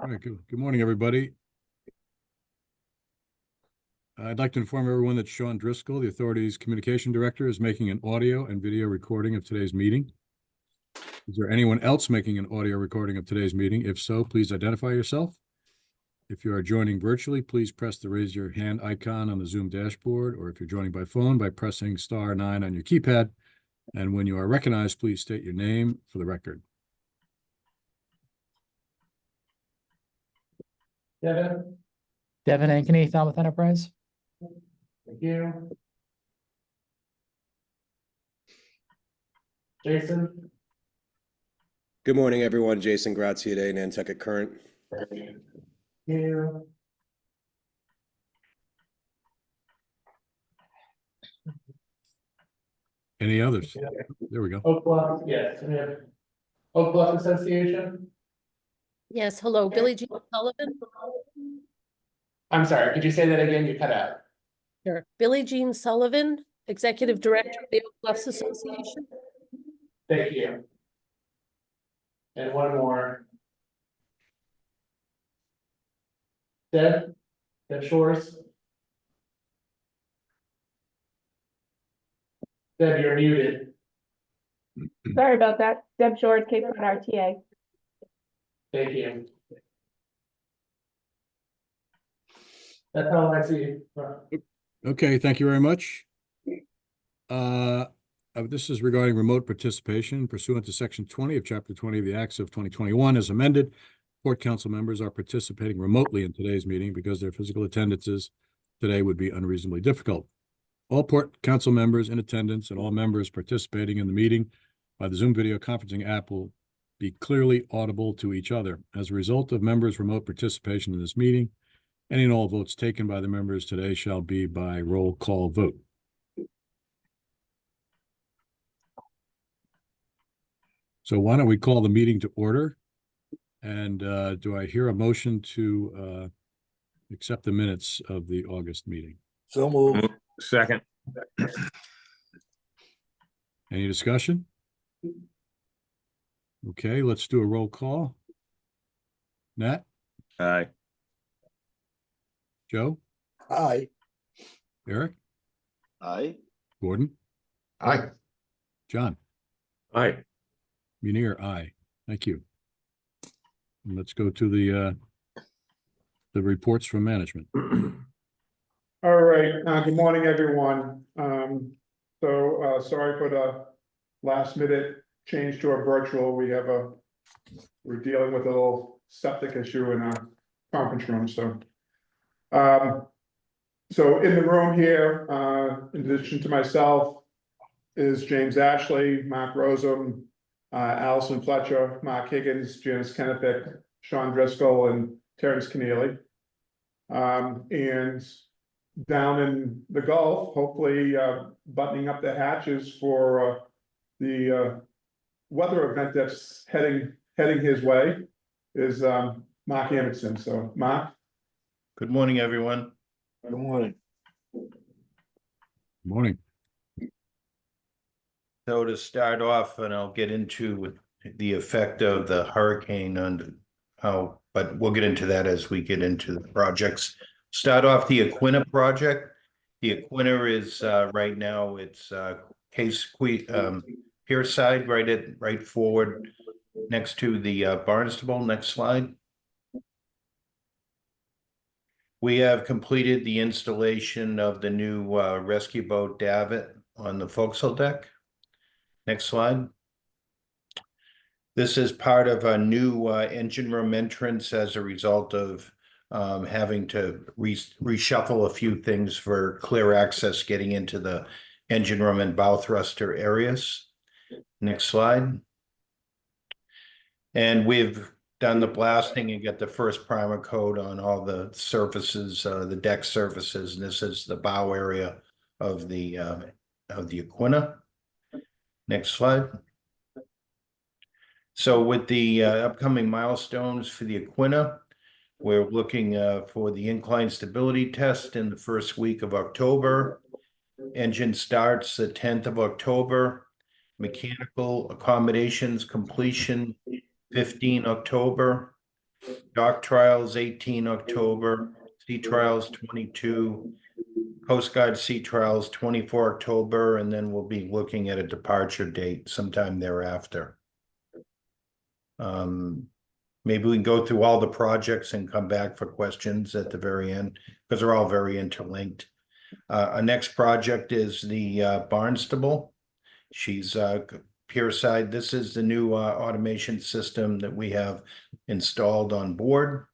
All right, good morning, everybody. I'd like to inform everyone that Sean Driscoll, the authority's communication director, is making an audio and video recording of today's meeting. Is there anyone else making an audio recording of today's meeting? If so, please identify yourself. If you are joining virtually, please press the raise your hand icon on the Zoom dashboard, or if you're joining by phone, by pressing *9 on your keypad. And when you are recognized, please state your name for the record. Devin? Devin Ankeny, Falmouth Enterprise. Thank you. Jason? Good morning, everyone. Jason Graziade, Nantucket Current. Thank you. Any others? There we go. Oak Bluff, yes, we have Oak Bluff Association. Yes, hello, Billie Jean Sullivan. I'm sorry, could you say that again? You cut out. Sure. Billie Jean Sullivan, Executive Director of the Oak Bluffs Association. Thank you. And one more. Deb Shores. Deb, you're muted. Sorry about that. Deb Shores, Cape Cod RTA. Thank you. That's all I see. Okay, thank you very much. This is regarding remote participation pursuant to Section 20 of Chapter 20 of the Acts of 2021 as amended. Port Council members are participating remotely in today's meeting because their physical attendances today would be unreasonably difficult. All Port Council members in attendance and all members participating in the meeting by the Zoom video conferencing app will be clearly audible to each other. As a result of members' remote participation in this meeting, any and all votes taken by the members today shall be by roll call vote. So why don't we call the meeting to order? And do I hear a motion to accept the minutes of the August meeting? So moved. Second. Any discussion? Okay, let's do a roll call. Nat? Aye. Joe? Aye. Eric? Aye. Gordon? Aye. John? Aye. Munir, aye. Thank you. And let's go to the reports from management. All right, good morning, everyone. Sorry for the last minute change to our virtual. We're dealing with a little septic issue in our conference room, so in the room here, in addition to myself, is James Ashley, Mark Rosum, Allison Fletcher, Mark Higgins, Janice Kennefick, Sean Driscoll, and Terrence Keneally. And down in the Gulf, hopefully buttoning up the hatches for the weather event that's heading his way is Mark Anderson. So, Mark. Good morning, everyone. Good morning. Good morning. So to start off, and I'll get into the effect of the hurricane on how, but we'll get into that as we get into the projects. Start off the Aquinnah project. The Aquinnah is right now, it's pier side, right forward next to the Barnstable. Next slide. We have completed the installation of the new rescue boat Davit on the forecastle deck. Next slide. This is part of a new engine room entrance as a result of having to reshuffle a few things for clear access getting into the engine room and bow thruster areas. Next slide. And we've done the blasting and get the first primer coat on all the surfaces, the deck surfaces, and this is the bow area of the Aquinnah. Next slide. So with the upcoming milestones for the Aquinnah, we're looking for the incline stability test in the first week of October. Engine starts the 10th of October. Mechanical accommodations completion 15 October. Dock trials 18 October, sea trials 22, Coast Guard sea trials 24 October, and then we'll be looking at a departure date sometime thereafter. Maybe we can go through all the projects and come back for questions at the very end, because they're all very interlinked. Our next project is the Barnstable. She's pier side. This is the new automation system that we have installed on board.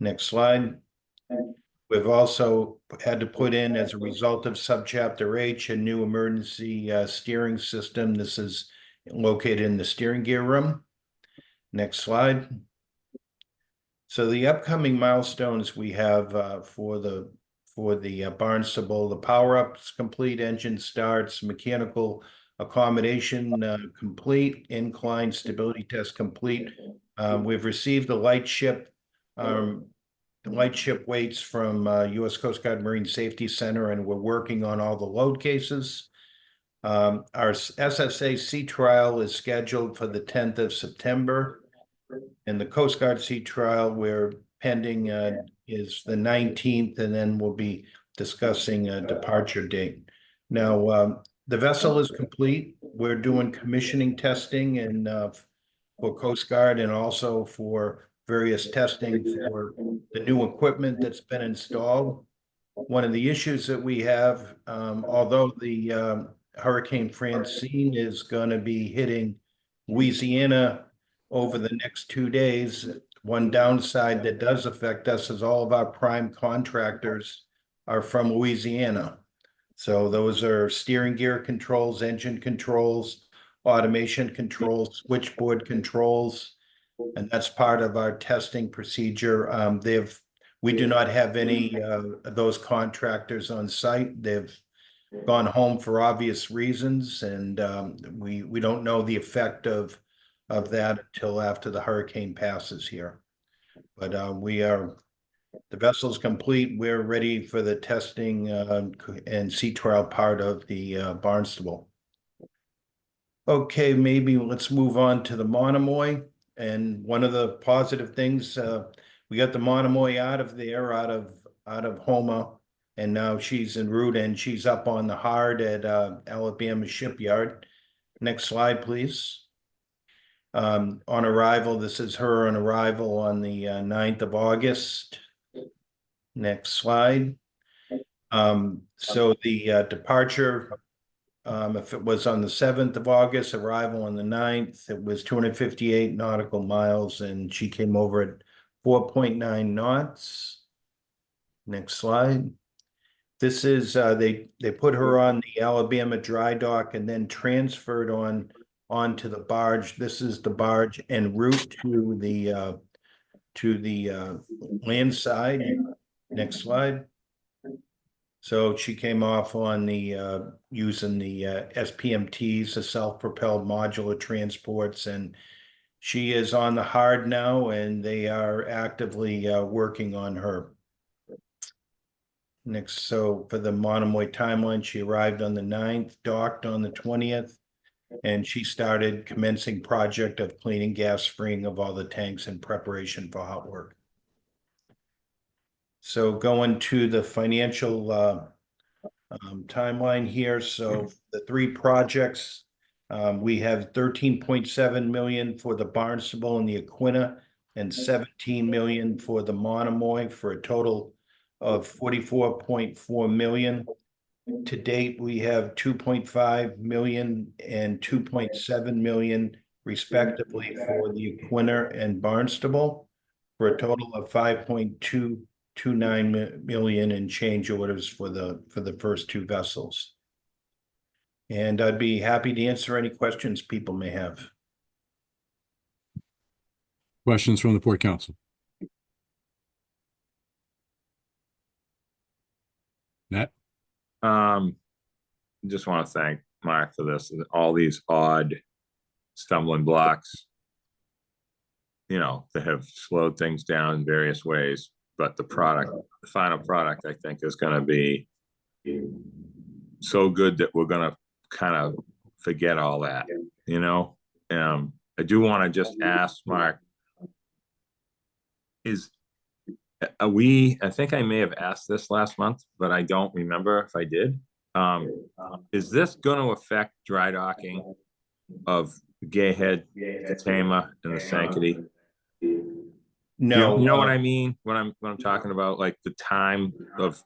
Next slide. We've also had to put in, as a result of subchapter H, a new emergency steering system. This is located in the steering gear room. Next slide. So the upcoming milestones we have for the Barnstable, the power up's complete, engine starts, mechanical accommodation complete, incline stability test complete. We've received the lightship weights from U.S. Coast Guard Marine Safety Center, and we're working on all the load cases. Our SSA sea trial is scheduled for the 10th of September. And the Coast Guard sea trial we're pending is the 19th, and then we'll be discussing a departure date. Now, the vessel is complete. We're doing commissioning testing and for Coast Guard, and also for various testing for the new equipment that's been installed. One of the issues that we have, although the Hurricane Francine is going to be hitting Louisiana over the next 2 days, one downside that does affect us is all of our prime contractors are from Louisiana. So those are steering gear controls, engine controls, automation controls, switchboard controls, and that's part of our testing procedure. We do not have any of those contractors on site. They've gone home for obvious reasons, and we don't know the effect of that until after the hurricane passes here. But the vessel's complete. We're ready for the testing and sea trial part of the Barnstable. Okay, maybe let's move on to the Monomoy. And one of the positive things, we got the Monomoy out of there, out of Houma, and now she's en route, and she's up on the hard at Alabama Shipyard. Next slide, please. On arrival, this is her on arrival on the 9th of August. Next slide. So the departure, if it was on the 7th of August, arrival on the 9th, it was 258 nautical miles, and she came over at 4.9 knots. Next slide. This is, they put her on the Alabama dry dock and then transferred onto the barge. This is the barge en route to the land side. Next slide. So she came off on the using the SPMTs, the self-propelled modular transports, and she is on the hard now, and they are actively working on her. Next, so for the Monomoy timeline, she arrived on the 9th, docked on the 20th, and she started commencing project of cleaning, gas freeing of all the tanks in preparation for hot work. So going to the financial timeline here. So the 3 projects, we have 13.7 million for the Barnstable and the Aquinnah, and 17 million for the Monomoy, for a total of 44.4 million. To date, we have 2.5 million and 2.7 million respectively for the Aquinnah and Barnstable, for a total of 5.229 million in change orders for the first 2 vessels. And I'd be happy to answer any questions people may have. Questions from the Port Council? Nat? Just want to thank Mark for this. All these odd stumbling blocks, you know, that have slowed things down in various ways. But the product, the final product, I think is going to be so good that we're going to kind of forget all that, you know? I do want to just ask Mark, I think I may have asked this last month, but I don't remember if I did. Is this going to affect dry docking of Gayhead, Katama, and the Sankaty? No. You know what I mean? What I'm talking about, like the time of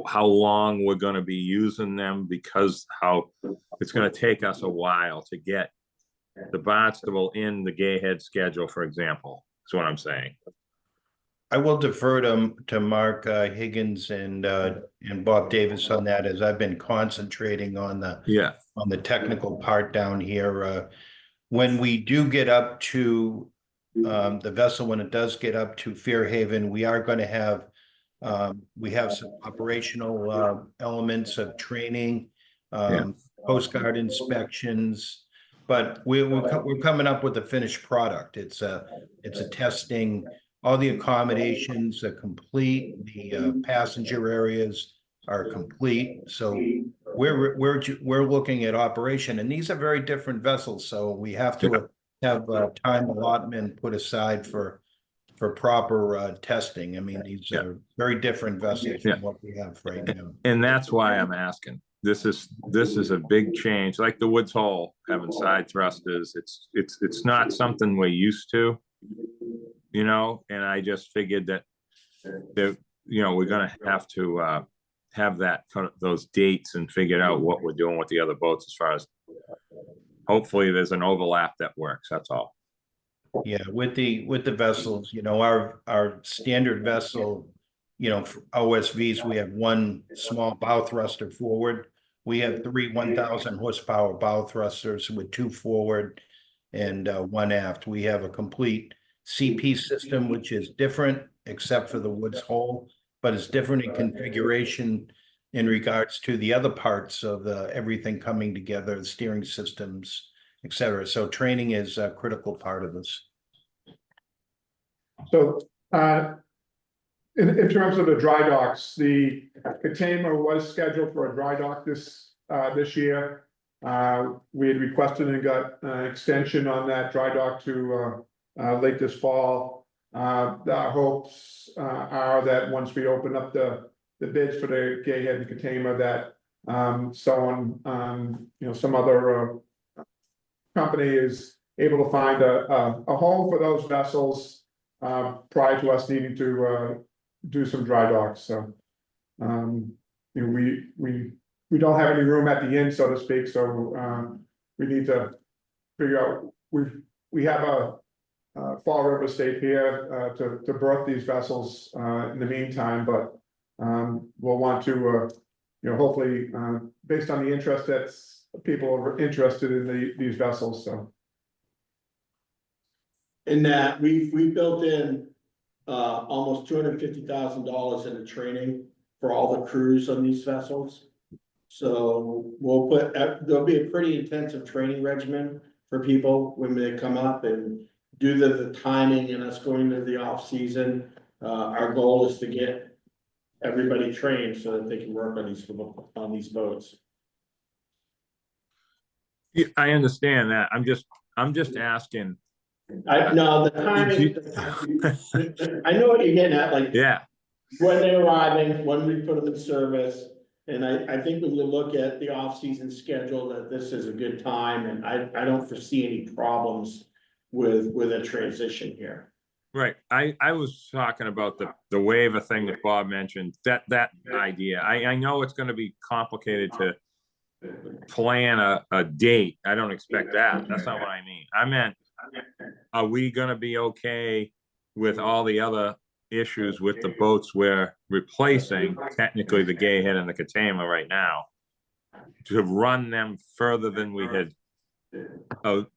how long we're going to be using them, because how it's going to take us a while to get the Barnstable in the Gayhead schedule, for example. That's what I'm saying. I will defer to Mark Higgins and Bob Davis on that, as I've been concentrating on the technical part down here. When we do get up to the vessel, when it does get up to Fairhaven, we are going to have we have some operational elements of training, Coast Guard inspections, but we're coming up with a finished product. It's a testing. All the accommodations are complete. The passenger areas are complete. So we're looking at operation, and these are very different vessels. So we have to have time allotment put aside for proper testing. I mean, these are very different vessels from what we have right now. And that's why I'm asking. This is a big change. Like the Woods Hole having side thrusters. It's not something we're used to. You know, and I just figured that we're going to have to have those dates and figure out what we're doing with the other boats, as far as hopefully there's an overlap that works. That's all. Yeah, with the vessels, our standard vessel, for OSVs, we have one small bow thruster forward. We have 3 1,000 horsepower bow thrusters with 2 forward and 1 aft. We have a complete CP system, which is different except for the Woods Hole, but it's different in configuration in regards to the other parts of everything coming together, the steering systems, etc. So training is a critical part of this. So in terms of the dry docks, the Katama was scheduled for a dry dock this year. We had requested and got an extension on that dry dock to late this fall. Our hopes are that once we open up the bids for the Gayhead and Katama, that some other company is able to find a home for those vessels prior to us needing to do some dry docks. So we don't have any room at the inn, so to speak. So we need to figure out. We have a Fall River State here to berth these vessels in the meantime, but we'll want to hopefully based on the interest that people are interested in these vessels. So in that we built in almost $250,000 in the training for all the crews on these vessels. So there'll be a pretty intensive training regimen for people when they come up, and due to the timing and us going into the off season, our goal is to get everybody trained so that they can work on these boats. Yeah, I understand that. I'm just asking. No, the timing. I know what you're getting at. Like, when they're arriving, when we put them in service. And I think when you look at the off-season schedule, that this is a good time, and I don't foresee any problems with a transition here. Right. I was talking about the waiver thing that Bob mentioned, that idea. I know it's going to be complicated to plan a date. I don't expect that. That's not what I mean. I meant, are we going to be okay with all the other issues with the boats we're replacing, technically the Gayhead and the Katama right now, to run them further than we had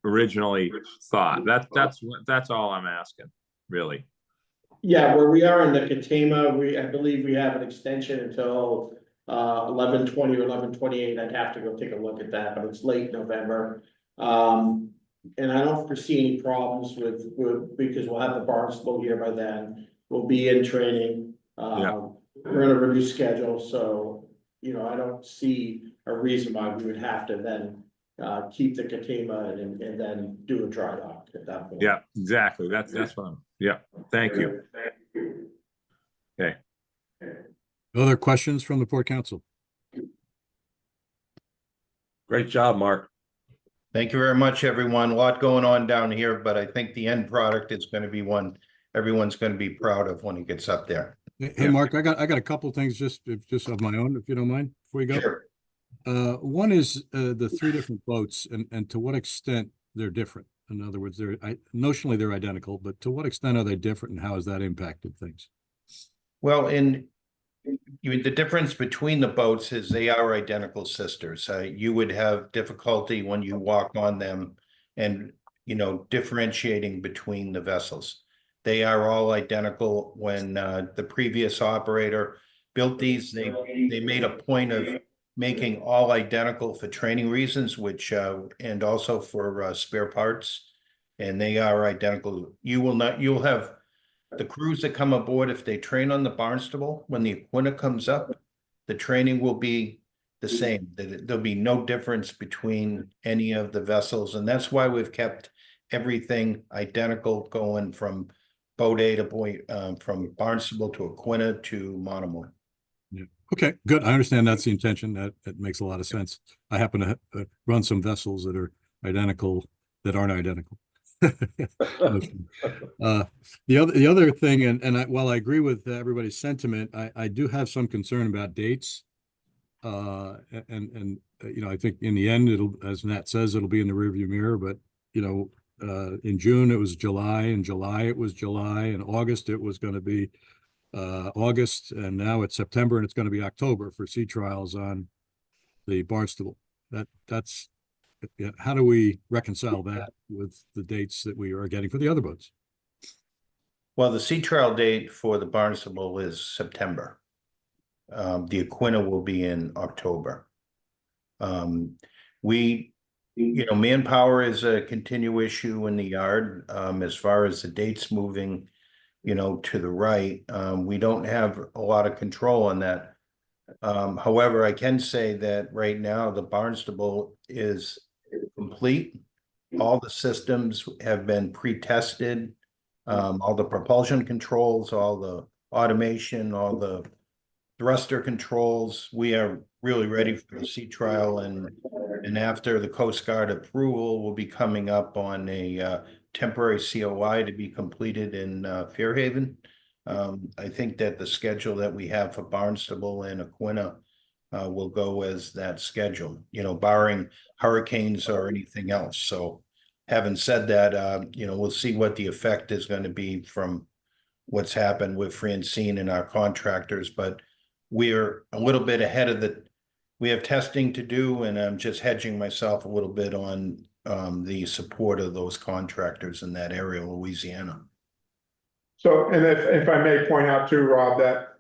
originally thought? That's all I'm asking, really. Yeah, where we are in the Katama, I believe we have an extension until 11/20 or 11/28. I'd have to go take a look at that, but it's late November. And I don't foresee any problems because we'll have the Barnstable here by then. We'll be in training. We're in a reduced schedule, so I don't see a reason why we would have to then keep the Katima and then do a dry dock at that point. Yeah, exactly. That's what I'm, yeah, thank you. Okay, Other questions from the Port Council? Great job, Mark. Thank you very much, everyone. A lot going on down here, but I think the end product is going to be one everyone's going to be proud of when it gets up there. Hey, Mark, I got a couple things just of my own, if you don't mind, before you go. Sure. One is the three different boats and to what extent they're different. In other words, notionally they're identical, but to what extent are they different and how has that impacted things? Well, the difference between the boats is they are identical sisters. You would have difficulty when you walk on them and, differentiating between the vessels. They are all identical. When the previous operator built these, they made a point of making all identical for training reasons, which and also for spare parts, and they are identical. You'll have the crews that come aboard, if they train on the Barnstable, when the Aquinnah comes up, the training will be the same. There'll be no difference between any of the vessels, and that's why we've kept everything identical going from boat A to from Barnstable to Aquinnah to Monomoy. Yeah. Okay, good. I understand that's the intention. That makes a lot of sense. I happen to run some vessels that are identical that aren't identical. The other thing, and while I agree with everybody's sentiment, I do have some concern about dates. I think in the end, it'll, as Nat says, it'll be in the rearview mirror. But in June it was July, in July it was July, in August it was going to be August, and now it's September and it's going to be October for sea trials on the Barnstable. That's how do we reconcile that with the dates that we are getting for the other boats? Well, the sea trial date for the Barnstable is September. The Aquinnah will be in October. Manpower is a continual issue in the yard. As far as the dates moving, to the right, we don't have a lot of control on that. However, I can say that right now the Barnstable is complete. All the systems have been pre-tested. All the propulsion controls, all the automation, all the thruster controls. We are really ready for the sea trial, and after the Coast Guard approval, we'll be coming up on a temporary COI to be completed in Fairhaven. I think that the schedule that we have for Barnstable and Aquinnah will go as that schedule, barring hurricanes or anything else. So having said that, we'll see what the effect is going to be from what's happened with Francine and our contractors, but we're a little bit ahead of we have testing to do, and I'm just hedging myself a little bit on the support of those contractors in that area of Louisiana. So, and if I may point out too, Rob, that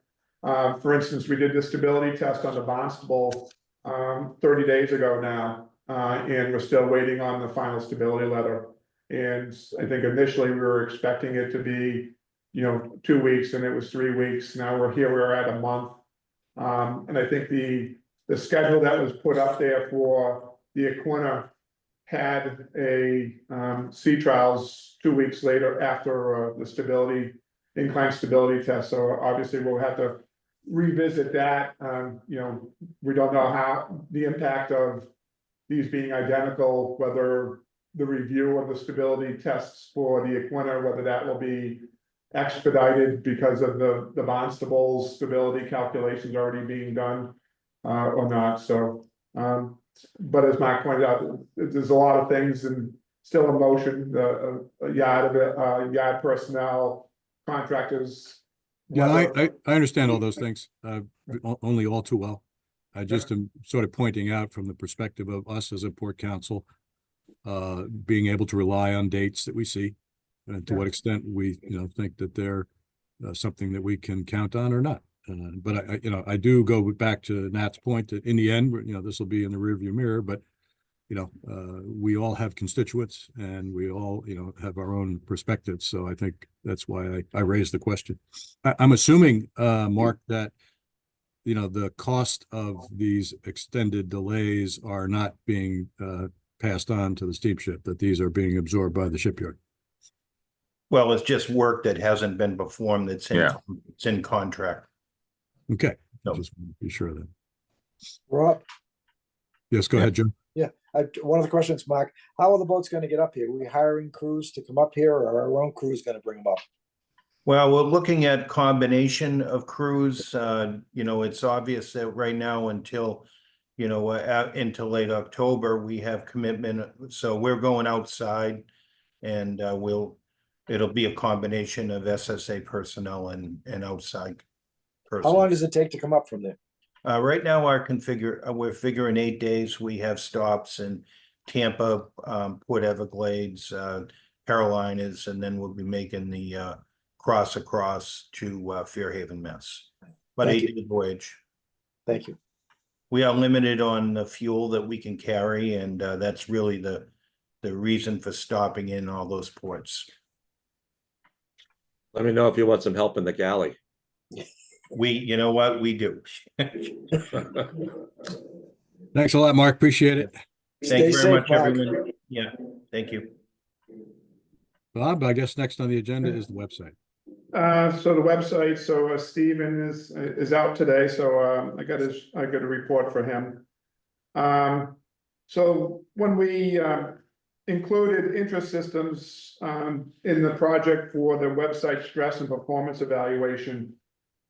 for instance, we did the stability test on the Barnstable 30 days ago now, and we're still waiting on the final stability letter. And I think initially we were expecting it to be, 2 weeks, and it was 3 weeks. Now we're at a month. And I think the schedule that was put up there for the Aquinnah had a sea trials 2 weeks later after the incline stability test. So obviously we'll have to revisit that. We don't know how the impact of these being identical, whether the review of the stability tests for the Aquinnah, whether that will be expedited because of the Barnstable's stability calculations already being done or not. So but as Mike pointed out, there's a lot of things and still in motion. The yard personnel, contractors. Yeah, I understand all those things, only all too well. I just am sort of pointing out from the perspective of us as a Port Council, being able to rely on dates that we see, and to what extent we, think that they're something that we can count on or not. But I do go back to Nat's point that in the end, this will be in the rearview mirror, but we all have constituents and we all, have our own perspectives. So I think that's why I raised the question. I'm assuming, Mark, that, the cost of these extended delays are not being passed on to the steamship, that these are being absorbed by the shipyard. Well, it's just work that hasn't been performed that's in, Yeah. it's in contract. Okay, No. just want to be sure of that. Rob, Yes, go ahead, Jim. one of the questions, Mark, how are the boats gonna get up here? Are we hiring crews to come up here, or are our own crews gonna bring them up? Well, we're looking at combination of crews. You know, it's obvious that right now until, you know, into late October, we have commitment. So we're going outside and it'll be a combination of SSA personnel and outside How long personnel. does it take to come up from there? Right now, we're figuring 8 days. We have stops in Tampa, Port Everglades, Carolinas, and then we'll be making the cross across to Fairhaven, Mass. But Thank 8-day voyage. Thank you. We are limited on the fuel that we can carry, and that's really the reason for stopping in all those ports. Let me know if you want some help in the galley. You know what, we do. Thanks a lot, Mark. Appreciate it. Thank you Stay very safe, much, Mark. everyone. Yeah, thank you. Bob, I guess next on the agenda is the website. So the website, Stephen is out today, so I got a report for him. So when we included interest systems in the project for the website stress and performance evaluation,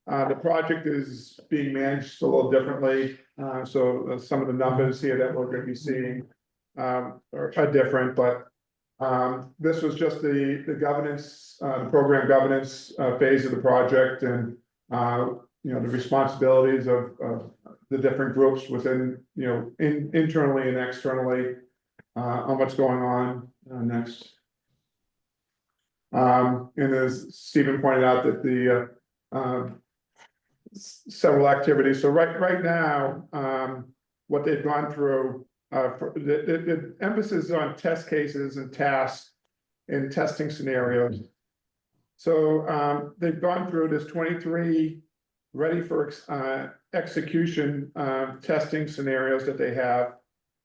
the project is being managed a little differently. So some of the numbers here that we're going to be seeing are different, but this was just the governance, the program governance phase of the project, and you know, the responsibilities of the different groups within, you know, internally and externally on what's going on next. And as Stephen pointed out, that the several activities. So right now, what they've gone through. The emphasis on test cases and tasks and testing scenarios. So they've gone through this 23 ready for execution testing scenarios that they have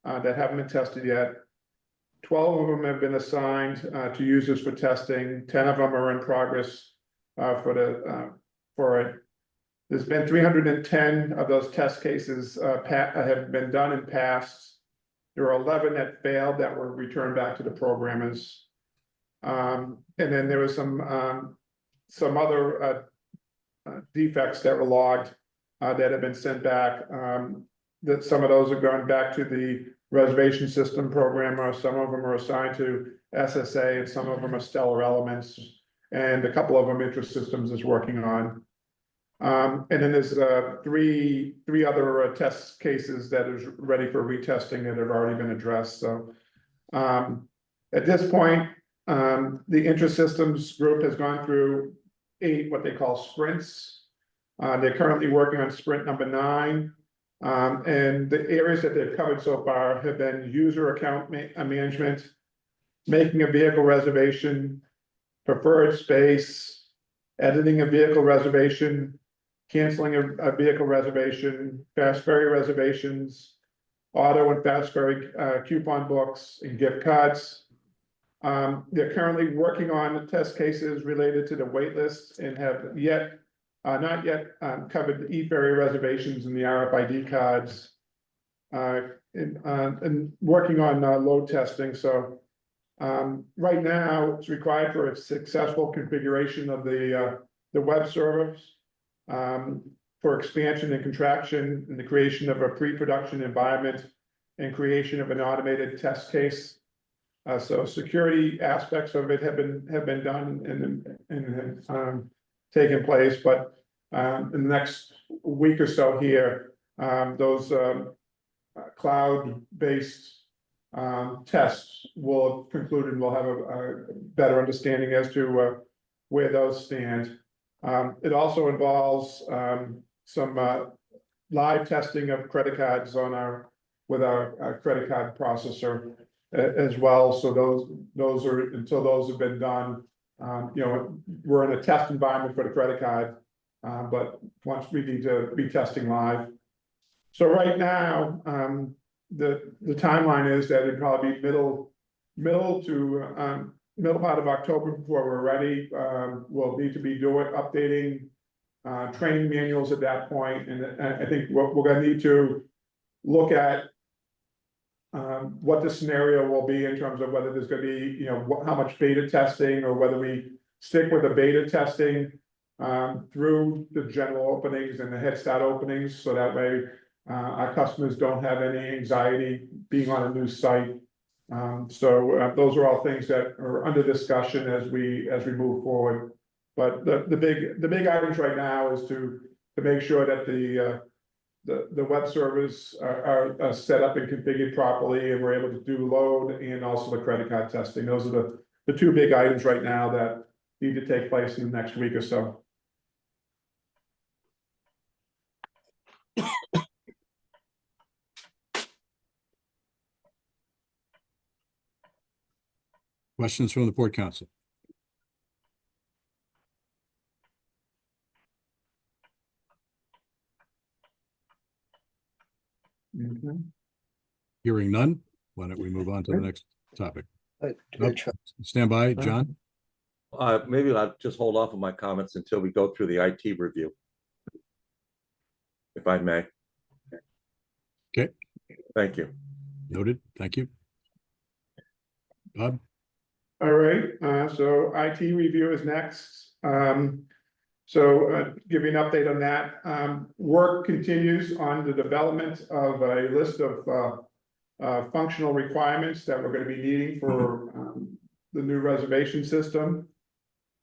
that haven't been tested yet. 12 of them have been assigned to users for testing. 10 of them are in progress for it. There's been 310 of those test cases have been done and passed. There were 11 that failed that were returned back to the programmers. And then there was some other defects that were logged that have been sent back. That some of those are going back to the reservation system programmer. Some of them are assigned to SSA, and some of them are Stellar Elements, and a couple of them Interest Systems is working on. And then there's three other test cases that is ready for retesting that have already been addressed. So at this point, the Interest Systems group has gone through 8 what they call sprints. They're currently working on sprint number 9. And the areas that they've covered so far have been user account management, making a vehicle reservation, preferred space, editing a vehicle reservation, canceling a vehicle reservation, fast ferry reservations, auto and fast ferry coupon books and gift cards. They're currently working on test cases related to the wait list and have not yet covered the e-ferry reservations and the RFID cards. And working on load testing. So right now it's required for a successful configuration of the web servers. For expansion and contraction and the creation of a pre-production environment and creation of an automated test case. So security aspects of it have been done and taken place, but in the next week or so here, those cloud-based tests will conclude, and we'll have a better understanding as to where those stand. It also involves some live testing of credit cards with our credit card processor as well. So those are, until those have been done, you know, we're in a test environment for the credit card, but once we need to be testing live. So right now, the timeline is that it'd probably be middle part of October before we're ready. We'll need to be updating training manuals at that point, and I think what we're gonna need to look at what the scenario will be in terms of whether there's gonna be, you know, how much beta testing, or whether we stick with the beta testing through the general openings and the Head Start openings, so that way our customers don't have any anxiety being on a new site. So those are all things that are under discussion as we move forward. But the big items right now is to make sure that the web servers are set up and configured properly, and we're able to do load and also the credit card testing. Those are the two big items right now that need to take place in the next week or so. Questions from the Port Council? Hearing none, why don't we move on to the next topic? Nope. Stand by, John. Maybe I'll just hold off on my comments until we go through the IT review, if I may. Okay. Thank you. Noted. Thank you. Bob? All right, so IT review is next. Give you an update on that. Work continues on the development of a list of functional requirements that we're going to be needing for the new reservation system.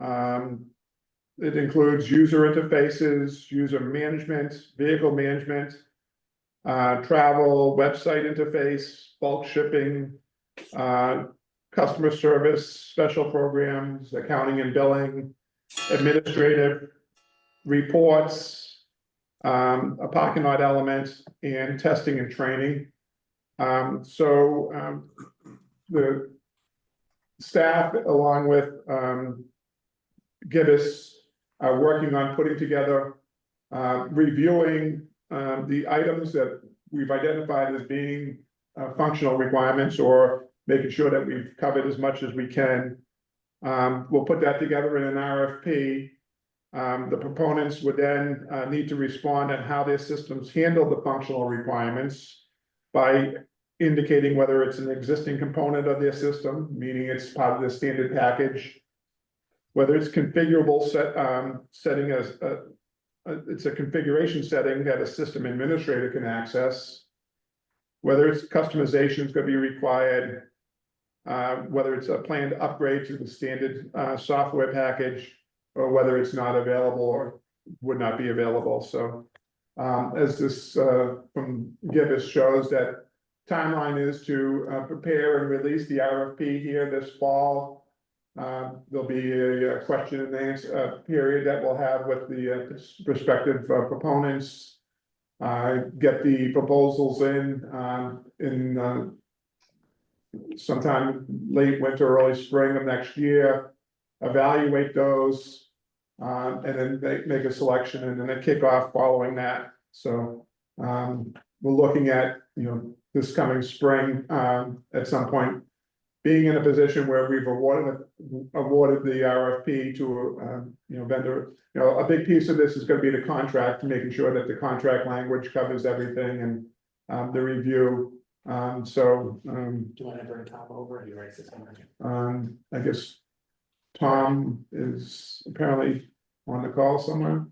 It includes user interfaces, user management, vehicle management, travel, website interface, bulk shipping, customer service, special programs, accounting and billing, administrative reports, a parking lot element, and testing and training. The staff, along with Gibbs, are working on putting together, reviewing the items that we've identified as being functional requirements, or making sure that we've covered as much as we can. We'll put that together in an RFP. The proponents would then need to respond on how their systems handle the functional requirements by indicating whether it's an existing component of their system, meaning it's part of the standard package, whether it's configurable setting as it's a configuration setting that a system administrator can access, whether it's customization is going to be required, whether it's a planned upgrade to the standard software package, or whether it's not available or would not be available. So as this from Gibbs shows, that timeline is to prepare and release the RFP here this fall. There'll be a question and answer period that we'll have with the prospective proponents. Get the proposals in sometime late winter, early spring of next year, evaluate those, and then make a selection, and then a kickoff following that. So we're looking at, this coming spring, at some point, being in a position where we've awarded the RFP to vendor. A big piece of this is going to be the contract, making sure that the contract language covers everything, and the review. Do you want to bring Tom over? He writes this down. I guess Tom is apparently on the call somewhere.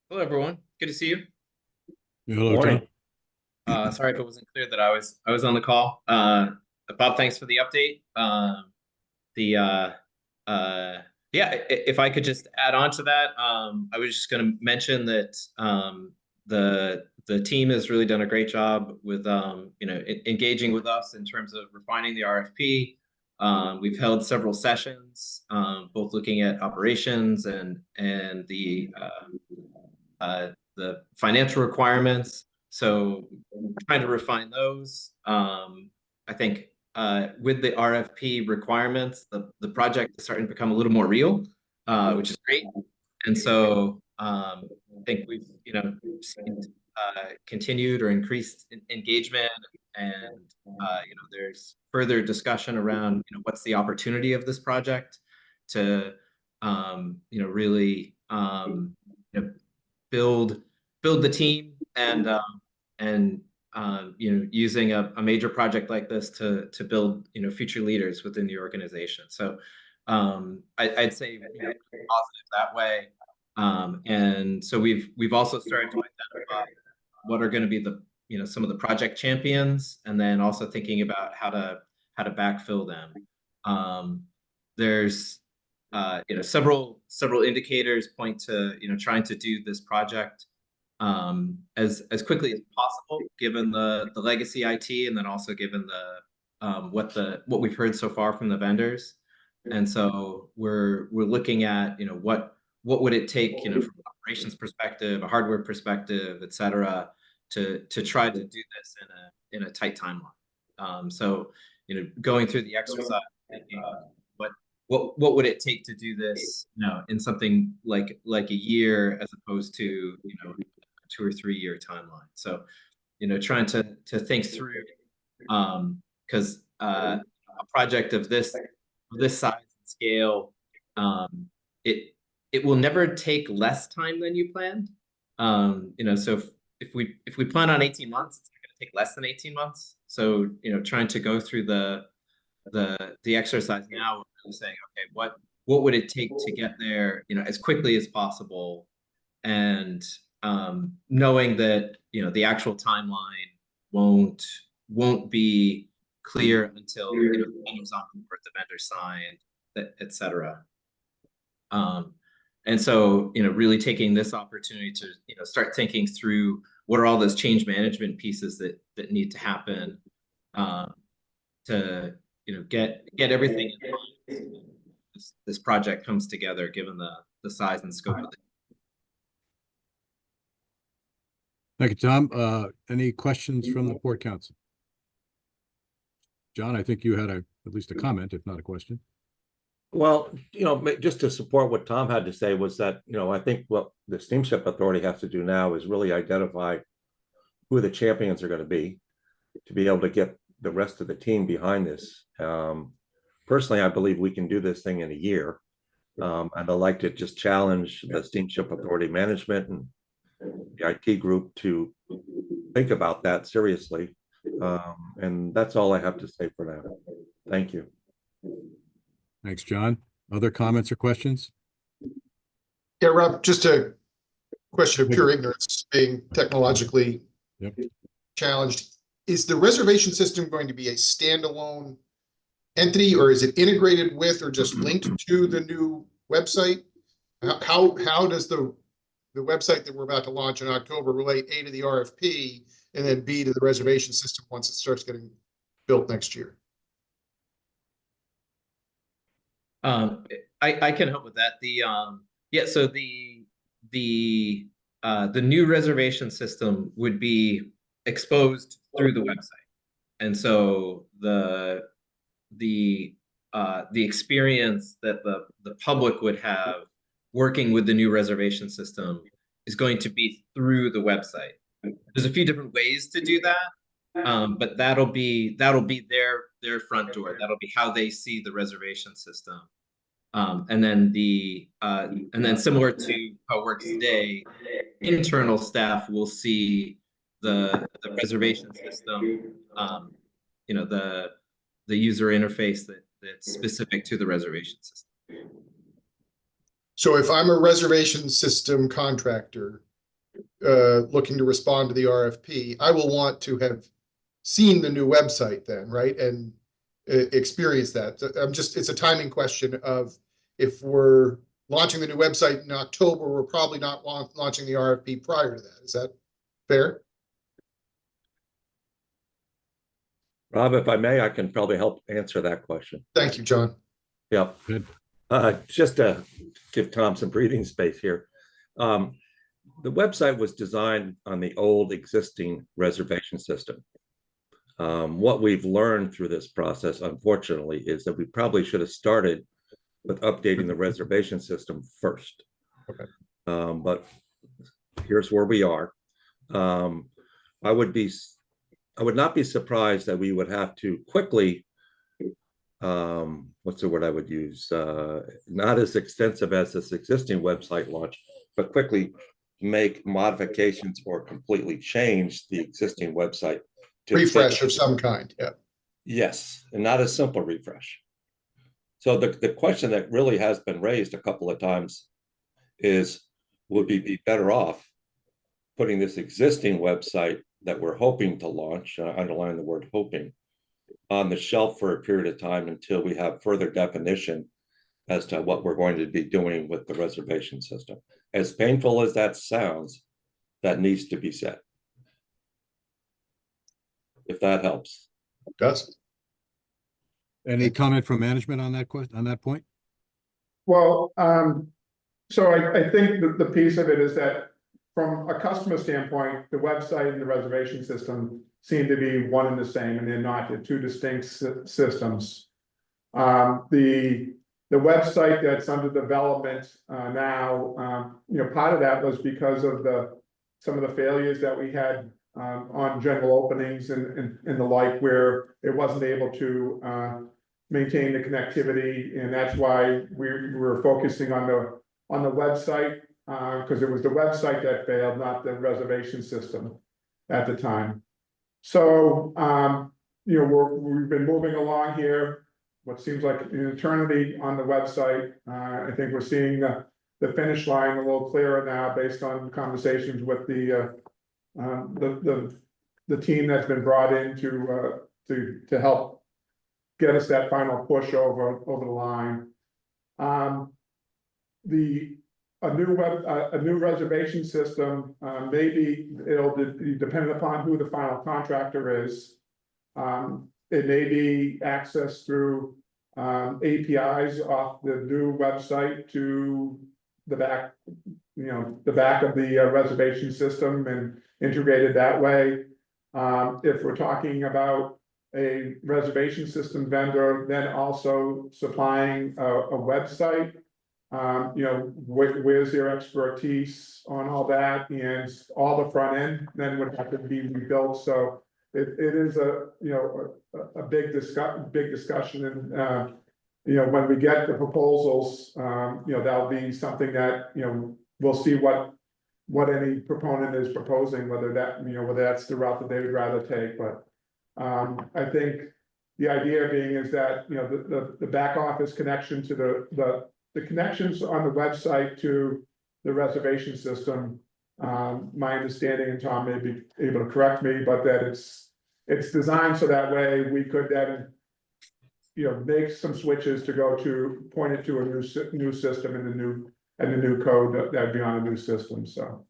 Hello, everyone. Good to see you. Hello, Morning. Tom. Sorry if it wasn't clear that I was on the call. Bob, thanks for the update. Yeah, if I could just add on to that, I was just going to mention that the team has really done a great job with engaging with us in terms of refining the RFP. We've held several sessions, both looking at operations and the financial requirements. So we're trying to refine those. I think with the RFP requirements, the project is starting to become a little more real, which is great. And so I think we've seen continued or increased engagement, and there's further discussion around what's the opportunity of this project to really build the team and using a major project like this to build future leaders within the organization. So I'd say positive that way. And so we've also started to identify what are going to be the some of the project champions, and then also thinking about how to backfill them. There's several indicators point to trying to do this project as quickly as possible, given the legacy IT, and then also given the what we've heard so far from the vendors. And so we're looking at what would it take from an operations perspective, a hardware perspective, et cetera, to try to do this in a tight timeline. So going through the exercise, thinking what would it take to do this in something like a year, as opposed to 2 or 3 year timeline. So trying to think through, because a project of this size and scale, it will never take less time than you planned. So if we plan on 18 months, it's not going to take less than 18 months. So trying to go through the exercise now, saying, okay, what would it take to get there as quickly as possible, and knowing that the actual timeline won't be clear until the vendors on board, the vendor signed, et cetera. And so really taking this opportunity to start thinking through what are all those change management pieces that need to happen to get everything in line. This project comes together, given the size and scope of it. Thank you, Tom. Any questions from the Port Council? John, I think you had at least a comment, if not a question. Well, just to support what Tom had to say was that, I think what the Steamship Authority has to do now is really identify who the champions are going to be able to get the rest of the team behind this. Personally, I believe we can do this thing in a year. And I'd like to just challenge the Steamship Authority management and the IT group to think about that seriously. And that's all I have to say for now. Thank you. Thanks, John. Other comments or questions? Yeah, Rob, just a question of pure ignorance, being technologically challenged. Is the reservation system going to be a standalone entity, or is it integrated with or just linked to the new website? How does the website that we're about to launch in October relate A to the RFP and then B to the reservation system once it starts getting built next year? I can help with that. So the new reservation system would be exposed through the website, and so the experience that the public would have working with the new reservation system is going to be through the website. There's a few different ways to do that, but that'll be their front door. That'll be how they see the reservation system. And then similar to how it works today, internal staff will see the reservation system, the user interface that's specific to the reservation system. So if I'm a reservation system contractor looking to respond to the RFP, I will want to have seen the new website then, right? And experience that. It's a timing question of, if we're launching the new website in October, we're probably not launching the RFP prior to that. Is that fair? Rob, if I may, I can probably help answer that question. Thank you, John. Yep. Good. Just to give Tom some breathing space here. The website was designed on the old existing reservation system. What we've learned through this process, unfortunately, is that we probably should have started with updating the reservation system first. Okay. But here's where we are. I would not be surprised that we would have to quickly, what's the word I would use? Not as extensive as this existing website launch, but quickly make modifications or completely change the existing website. Refresh of some kind, yeah. Yes, and not a simple refresh. So the question that really has been raised a couple of times is, would we be better off putting this existing website that we're hoping to launch, and I underline the word hoping, on the shelf for a period of time until we have further definition as to what we're going to be doing with the reservation system. As painful as that sounds, that needs to be said. If that helps. It does. Any comment from management on that question, on that point? Well, so I think the piece of it is that from a customer standpoint, the website and the reservation system seem to be one and the same, and they're not. They're two distinct systems. The website that's under development now, part of that was because of some of the failures that we had on general openings and the like, where it wasn't able to maintain the connectivity, and that's why we were focusing on the website, because it was the website that failed, not the reservation system at the time. So we've been moving along here, what seems like an eternity on the website. I think we're seeing the finish line a little clearer now based on conversations with the team that's been brought in to help get us that final push over the line. A new reservation system, maybe it'll be dependent upon who the final contractor is. It may be accessed through APIs off the new website to the back, the back of the reservation system and integrated that way. If we're talking about a reservation system vendor, then also supplying a website, where's their expertise on all that, and all the front end then would have to be rebuilt. So it is a big discussion, and when we get the proposals, that'll be something that we'll see what any proponent is proposing, whether that's the route that they would rather take. But I think the idea being is that the back office connection to the connections on the website to the reservation system, my understanding, and Tom may be able to correct me, but that it's designed so that way we could then make some switches to go to point it to a new system and the new code that'd be on a new system. So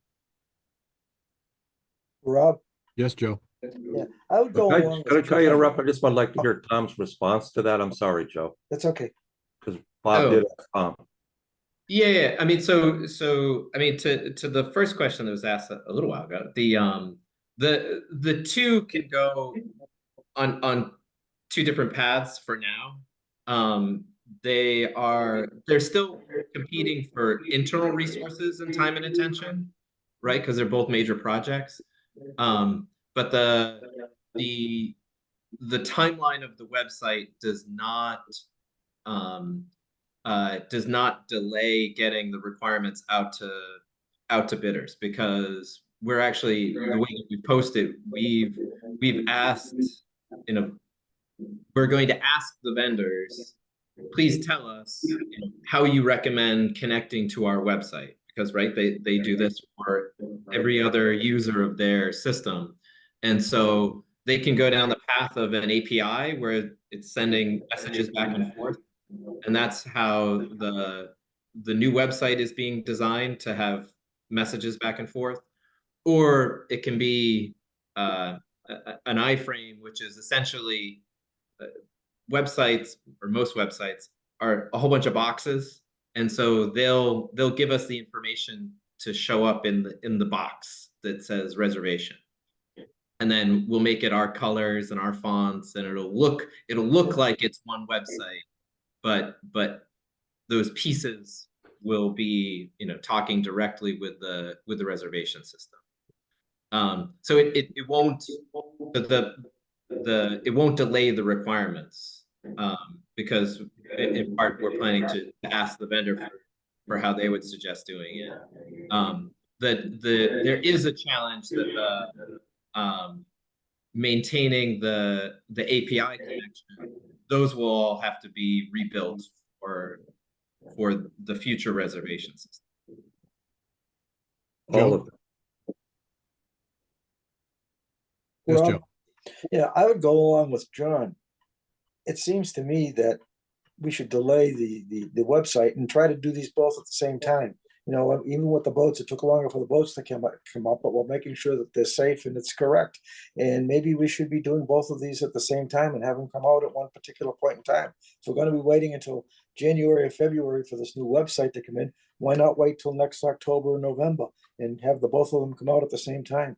Rob? Yes, Joe. Yeah, I would go along. Can I try to interrupt? I just would like to hear Tom's response to that. I'm sorry, Joe. That's okay. Because Bob did. Yeah. I mean, so I mean, to the first question that was asked a little while ago, the two can go on two different paths for now. They're still competing for internal resources and time and attention, right? Because they're both major projects. But the timeline of the website does not delay getting the requirements out to bidders, because we're actually, the way that we post it, we've asked, we're going to ask the vendors, please tell us how you recommend connecting to our website, because they do this for every other user of their system. And so they can go down the path of an API where it's sending messages back and forth. And that's how the new website is being designed, to have messages back and forth. Or it can be an iframe, which is essentially websites, or most websites, are a whole bunch of boxes, and so they'll give us the information to show up in the box that says reservation, and then we'll make it our colors and our fonts, and it'll look like it's one website, but those pieces will be, you know, talking directly with the reservation system. So it won't it won't delay the requirements, because in part we're planning to ask the vendor for how they would suggest doing it. There is a challenge that maintaining the API connection, those will all have to be rebuilt for the future reservation system. All of them. Yes, Well, Joe. yeah, I would go along with John. It seems to me that we should delay the website and try to do these both at the same time. You know, even with the boats, it took longer for the boats to come up, but we're making sure that they're safe and it's correct. And maybe we should be doing both of these at the same time and have them come out at one particular point in time. If we're going to be waiting until January or February for this new website to come in, why not wait till next October or November and have both of them come out at the same time?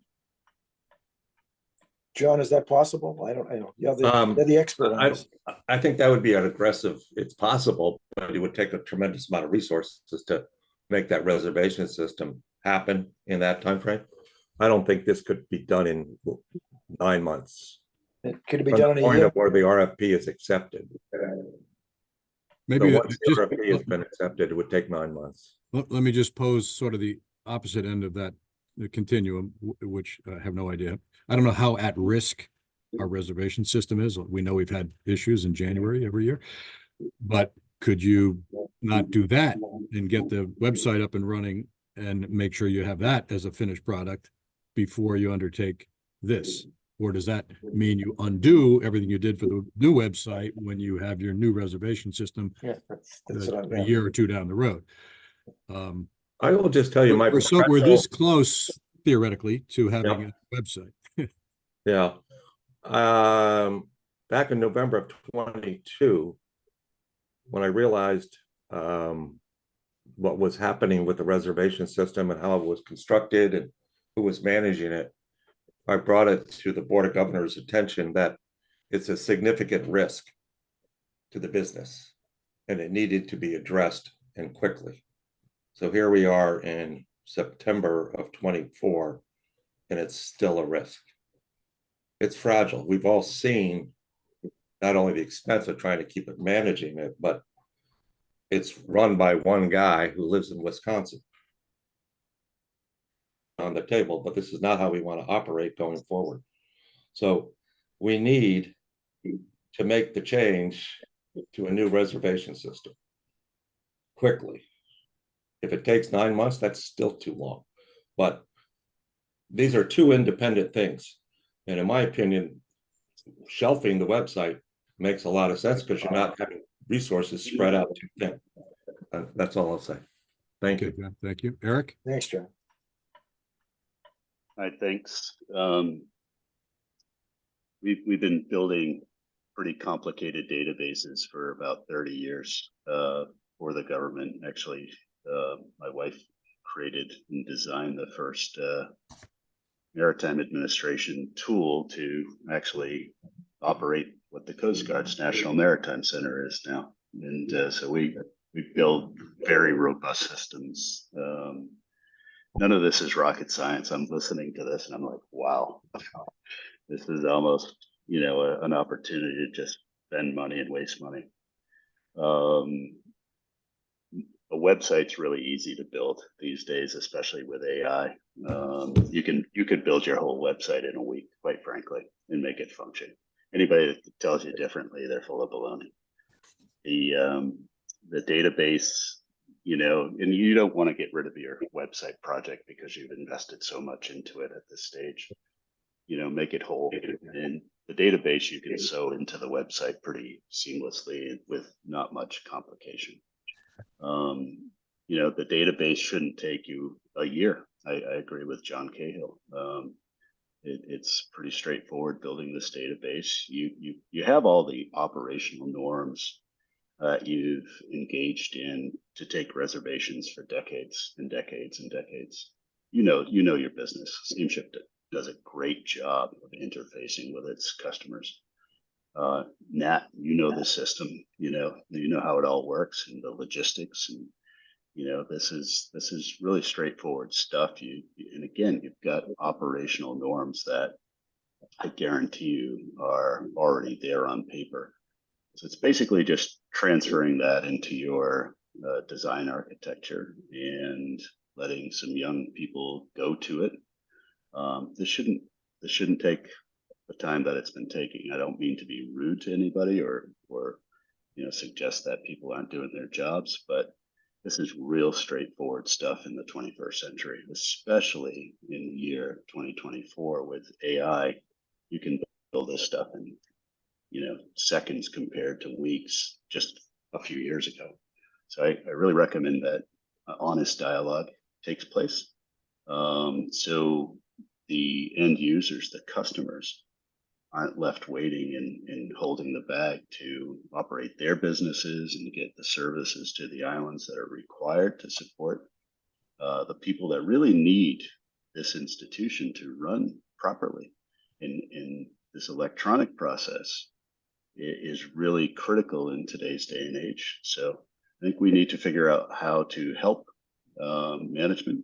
John, is that possible? I don't know. You're the expert on this. I think that would be an aggressive, it's possible, but it would take a tremendous amount of resources to make that reservation system happen in that time frame. I don't think this could be done in 9 months. Could it be done in a year? Where the RFP is accepted. Maybe So once the RFP has been accepted, it would take 9 months. Let me just pose sort of the opposite end of that, the continuum, which I have no idea. I don't know how at risk our reservation system is. We know we've had issues in January every year, but could you not do that and get the website up and running and make sure you have that as a finished product before you undertake this? Or does that mean you undo everything you did for the new website when you have your new reservation system a year or two down the road? I will just tell you we're this close theoretically to having a website. Yeah. Back in November of 22, when I realized what was happening with the reservation system and how it was constructed and who was managing it, I brought it to the Board of Governors' attention that it's a significant risk to the business and it needed to be addressed and quickly. So here we are in September of 24, and it's still a risk. It's fragile. We've all seen not only the expense of trying to keep it managing it, but it's run by one guy who lives in Wisconsin on the table, but this is not how we want to operate going forward. So we need to make the change to a new reservation system quickly. If it takes 9 months, that's still too long. But these are two independent things. And in my opinion, shelving the website makes a lot of sense because you're not having resources spread out too thin. That's all I'll say. Thank you. Thank you. Eric? Thanks, John. Hi, thanks. We've been building pretty complicated databases for about 30 years for the government. Actually, my wife created and designed the first maritime administration tool to actually operate what the Coast Guard's National Maritime Center is now. And so we build very robust systems. None of this is rocket science. I'm listening to this and I'm like, wow, this is almost, you know, an opportunity to just spend money and waste money. A website's really easy to build these days, especially with AI. You could build your whole website in a week, quite frankly, and make it function. Anybody that tells you differently, they're full of baloney. The database, you know, and you don't want to get rid of your website project because you've invested so much into it at this stage. You know, make it whole. And the database you can sew into the website pretty seamlessly with not much complication. You know, the database shouldn't take you a year. I agree with John Cahill. It's pretty straightforward building this database. You have all the operational norms you've engaged in to take reservations for decades and decades and decades. You know your business. Steamship does a great job of interfacing with its customers. Nat, you know the system. You know how it all works and the logistics, and this is really straightforward stuff. And again, you've got operational norms that I guarantee you are already there on paper. So it's basically just transferring that into your design architecture and letting some young people go to it. This shouldn't take the time that it's been taking. I don't mean to be rude to anybody or suggest that people aren't doing their jobs, but this is real straightforward stuff in the 21st century, especially in the year 2024 with AI. You can build this stuff in seconds compared to weeks just a few years ago. So I really recommend that honest dialogue takes place. So the end users, the customers, aren't left waiting and holding the bag to operate their businesses and get the services to the islands that are required to support the people that really need this institution to run properly. And this electronic process is really critical in today's day and age. So I think we need to figure out how to help management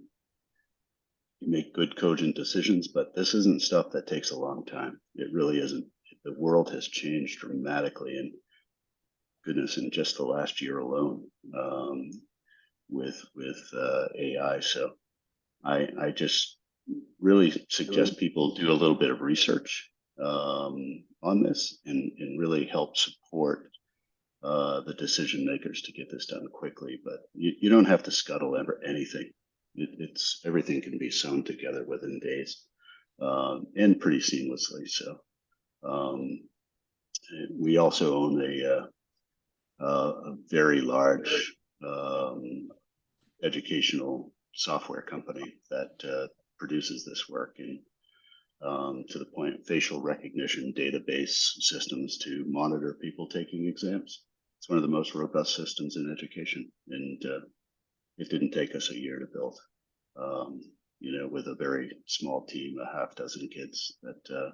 make good, cogent decisions, but this isn't stuff that takes a long time. It really isn't. The world has changed dramatically, and goodness, in just the last year alone, with AI. So I just really suggest people do a little bit of research on this and really help support the decision makers to get this done quickly. But you don't have to scuttle ever anything. It's everything can be sewn together within days and pretty seamlessly. So we also own a very large educational software company that produces this work, and to the point, facial recognition database systems to monitor people taking exams. It's one of the most robust systems in education, and it didn't take us a year to build, with a very small team, a half dozen kids that,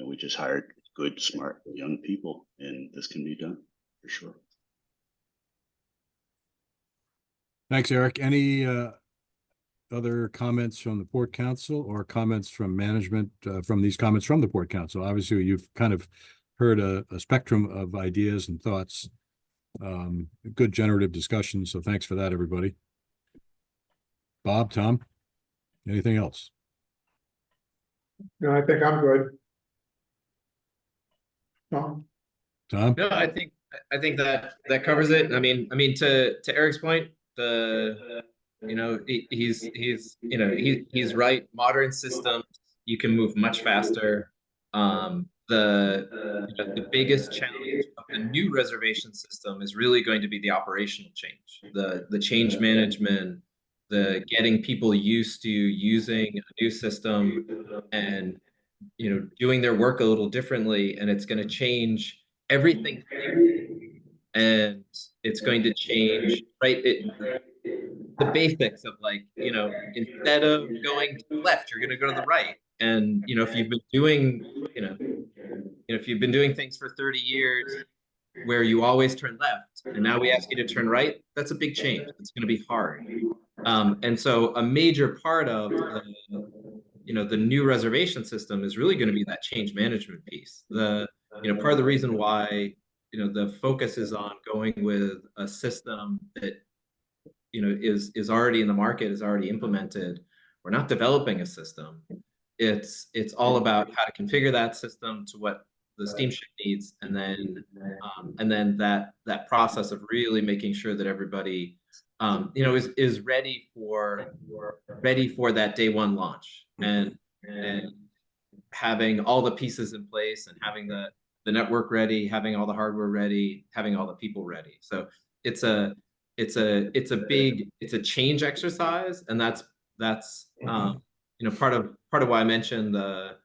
we just hired good, smart, young people, and this can be done for sure. Thanks, Eric. Any other comments from the Port Council or comments from management from these comments from the Port Council? Obviously, you've kind of heard a spectrum of ideas and thoughts. Good generative discussion, so thanks for that, everybody. Bob, Tom, anything else? No, I think I'm good. Tom? Tom? No, I think that covers it. I mean, to Eric's point, he's right. Modern systems, you can move much faster. The biggest challenge of the new reservation system is really going to be the operational change, the change management, the getting people used to using a new system and doing their work a little differently, and it's going to change everything. And it's going to change, right? The basics of instead of going to the left, you're going to go to the right. And if you've been doing, if you've been doing things for 30 years where you always turn left, and now we ask you to turn right, that's a big change. It's going to be hard. And so a major part of the new reservation system is really going to be that change management piece. Part of the reason why the focus is on going with a system that is already in the market, is already implemented. We're not developing a system. It's all about how to configure that system to what the steamship needs, and then that process of really making sure that everybody is ready for that day one launch, and having all the pieces in place, and having the network ready, having all the hardware ready, having all the people ready. So it's a change exercise, and that's part of why I mentioned that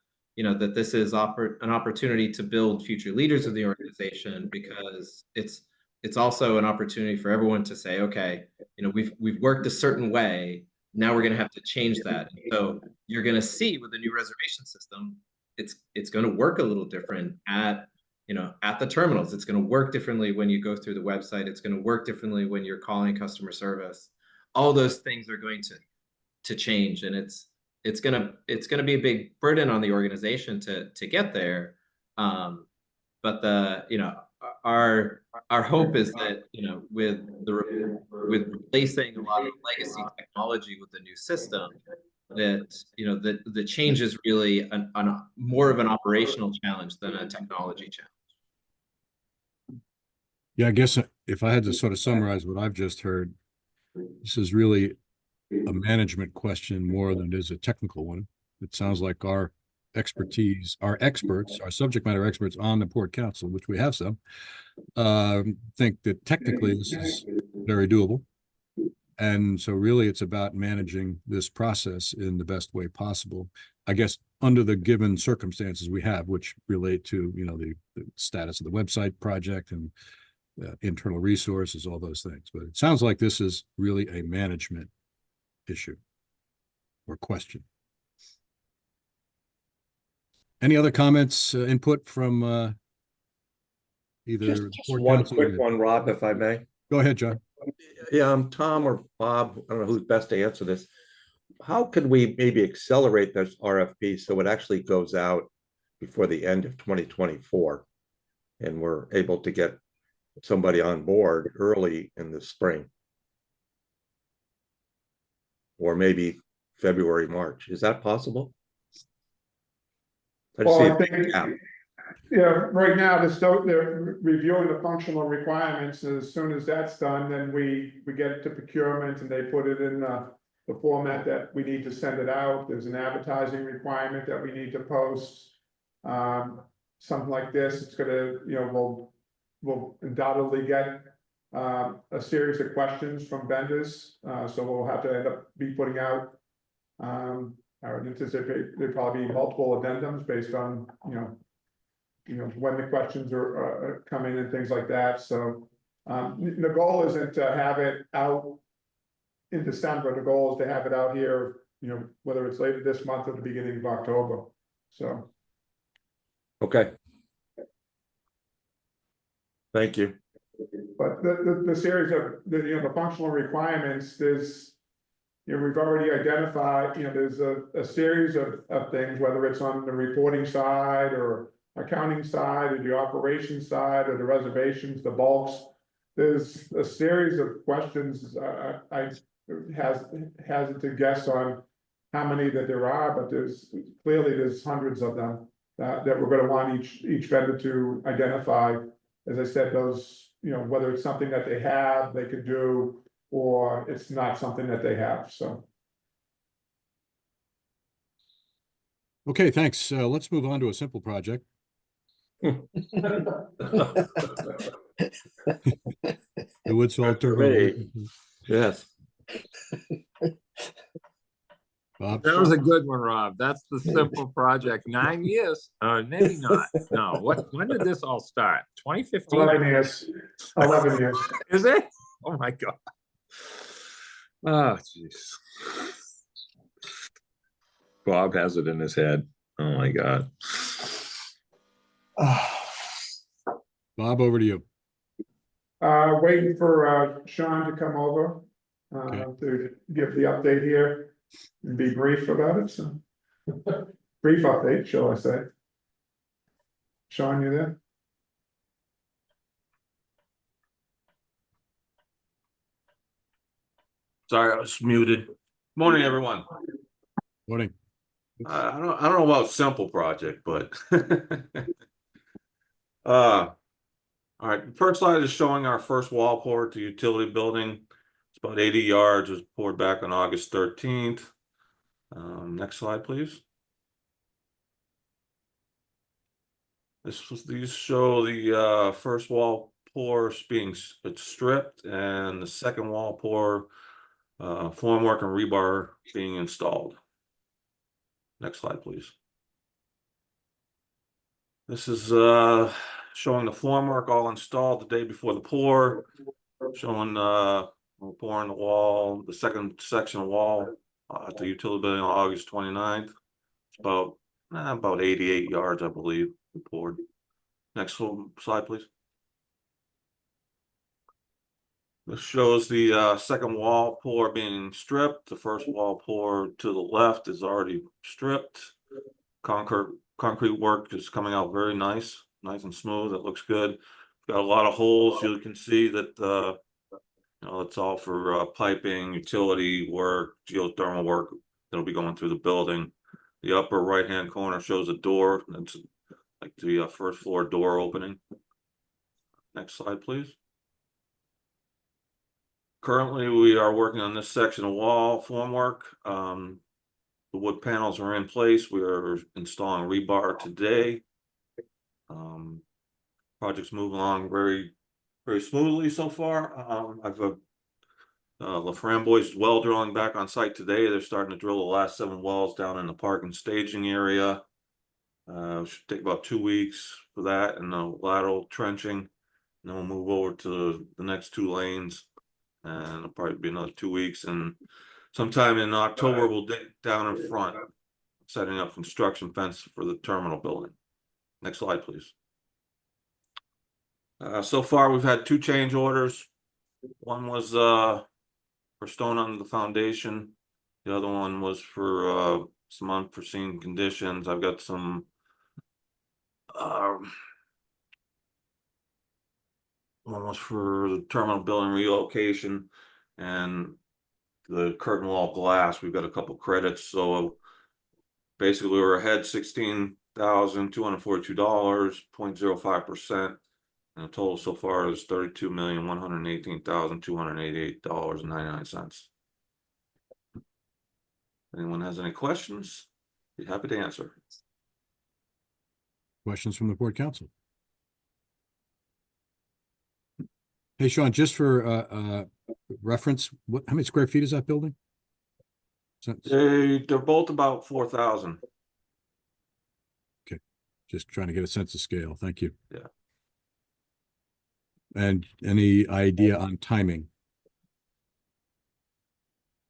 this is an opportunity to build future leaders of the organization, because it's also an opportunity for everyone to say, okay, we've worked a certain way. Now we're going to have to change that. So you're going to see with the new reservation system, it's going to work a little different at the terminals. It's going to work differently when you go through the website. It's going to work differently when you're calling customer service. All those things are going to change, and it's gonna be a big burden on the organization to get there. But our hope is that with replacing a lot of legacy technology with the new system, that the change is really more of an operational challenge than a technology challenge. Yeah, I guess if I had to sort of summarize what I've just heard, this is really a management question more than it is a technical one. It sounds like our expertise, our experts, our subject matter experts on the Port Council, which we have some, think that technically this is very doable. And so really it's about managing this process in the best way possible, I guess, under the given circumstances we have, which relate to, the status of the website project and internal resources, all those things. But it sounds like this is really a management issue or question. Any other comments, input from either Just one quick one, Rob, if I may. Go ahead, John. Yeah, Tom or Bob, I don't know who's best to answer this. How can we maybe accelerate this RFP so it actually goes out before the end of 2024 and we're able to get somebody on board early in the spring? Or maybe February, March. Is that possible? Well, I think, right now they're reviewing the functional requirements. And as soon as that's done, then we get it to procurement and they put it in the format that we need to send it out. There's an advertising requirement that we need to post. Something like this, it's gonna, we'll undoubtedly get a series of questions from vendors. So we'll have to end up putting out, I would anticipate there'd probably be multiple addendums based on, when the questions are come in and things like that. So the goal isn't to have it out in December. The goal is to have it out here, whether it's later this month or the beginning of October. So. Okay. Thank you. But the series of the functional requirements, there's, we've already identified, there's a series of things, whether it's on the reporting side or accounting side or the operations side or the reservations, the bulks. There's a series of questions. I hesitant to guess on how many that there are, but there's hundreds of them that we're going to want each vendor to identify. As I said, those, whether it's something that they could do, or it's not something that they have, so. Okay, thanks. Let's move on to a simple project. The wood salt terminal. Yes. Bob? That was a good one, Rob. That's the simple project. 9 years. Maybe not. No. When did this all start? 2015? 11 years. 11 years. Is it? Oh my God. Oh, jeez. Bob has it in his head. Oh my God. Bob, over to you. Waiting for Sean to come over to give the update here and be brief about it. So, brief update, shall I say? Sean, you there? Sorry, I was muted. Morning, everyone. Morning. I don't know about simple project, but all right. First slide is showing our first wall pour to utility building. It's about 80 yards. It was poured back on August 13th. Next slide, please. These show the first wall pour being stripped and the second wall pour formwork and rebar being installed. Next slide, please. This is showing the formwork all installed the day before the pour, showing we're pouring the wall, the second section of wall at the utility building on August 29th. It's about 88 yards, I believe, we poured. Next slide, please. This shows the second wall pour being stripped. The first wall pour to the left is already stripped. Concrete work is coming out very nice and smooth. It looks good. Got a lot of holes. You can see that it's all for piping, utility work, geothermal work that'll be going through the building. The upper right-hand corner shows a door. That's like the first floor door opening. Next slide, please. Currently, we are working on this section of wall formwork. The wood panels are in place. We are installing rebar today. Project's moving along very, very smoothly so far. I've LaFramboise well drilling back on site today. They're starting to drill the last 7 wells down in the parking staging area. Should take about 2 weeks for that and the lateral trenching. And then we'll move over to the next 2 lanes. And it'll probably be another 2 weeks. And sometime in October, we'll dig down in front, setting up construction fence for the terminal building. Next slide, please. So far, we've had 2 change orders. One was for stone under the foundation. The other one was for some unforeseen conditions. I've got some one was for the terminal building relocation and the curtain wall glass. We've got a couple credits. So basically we're ahead $16,242, 0.05%. And the total so far is $32,118,288.99. Anyone has any questions? Be happy to answer. Questions from the board council? Hey, Sean, just for reference, how many square feet is that building? They're both about 4,000. Okay, just trying to get a sense of scale. Thank you. Yeah. And any idea on timing?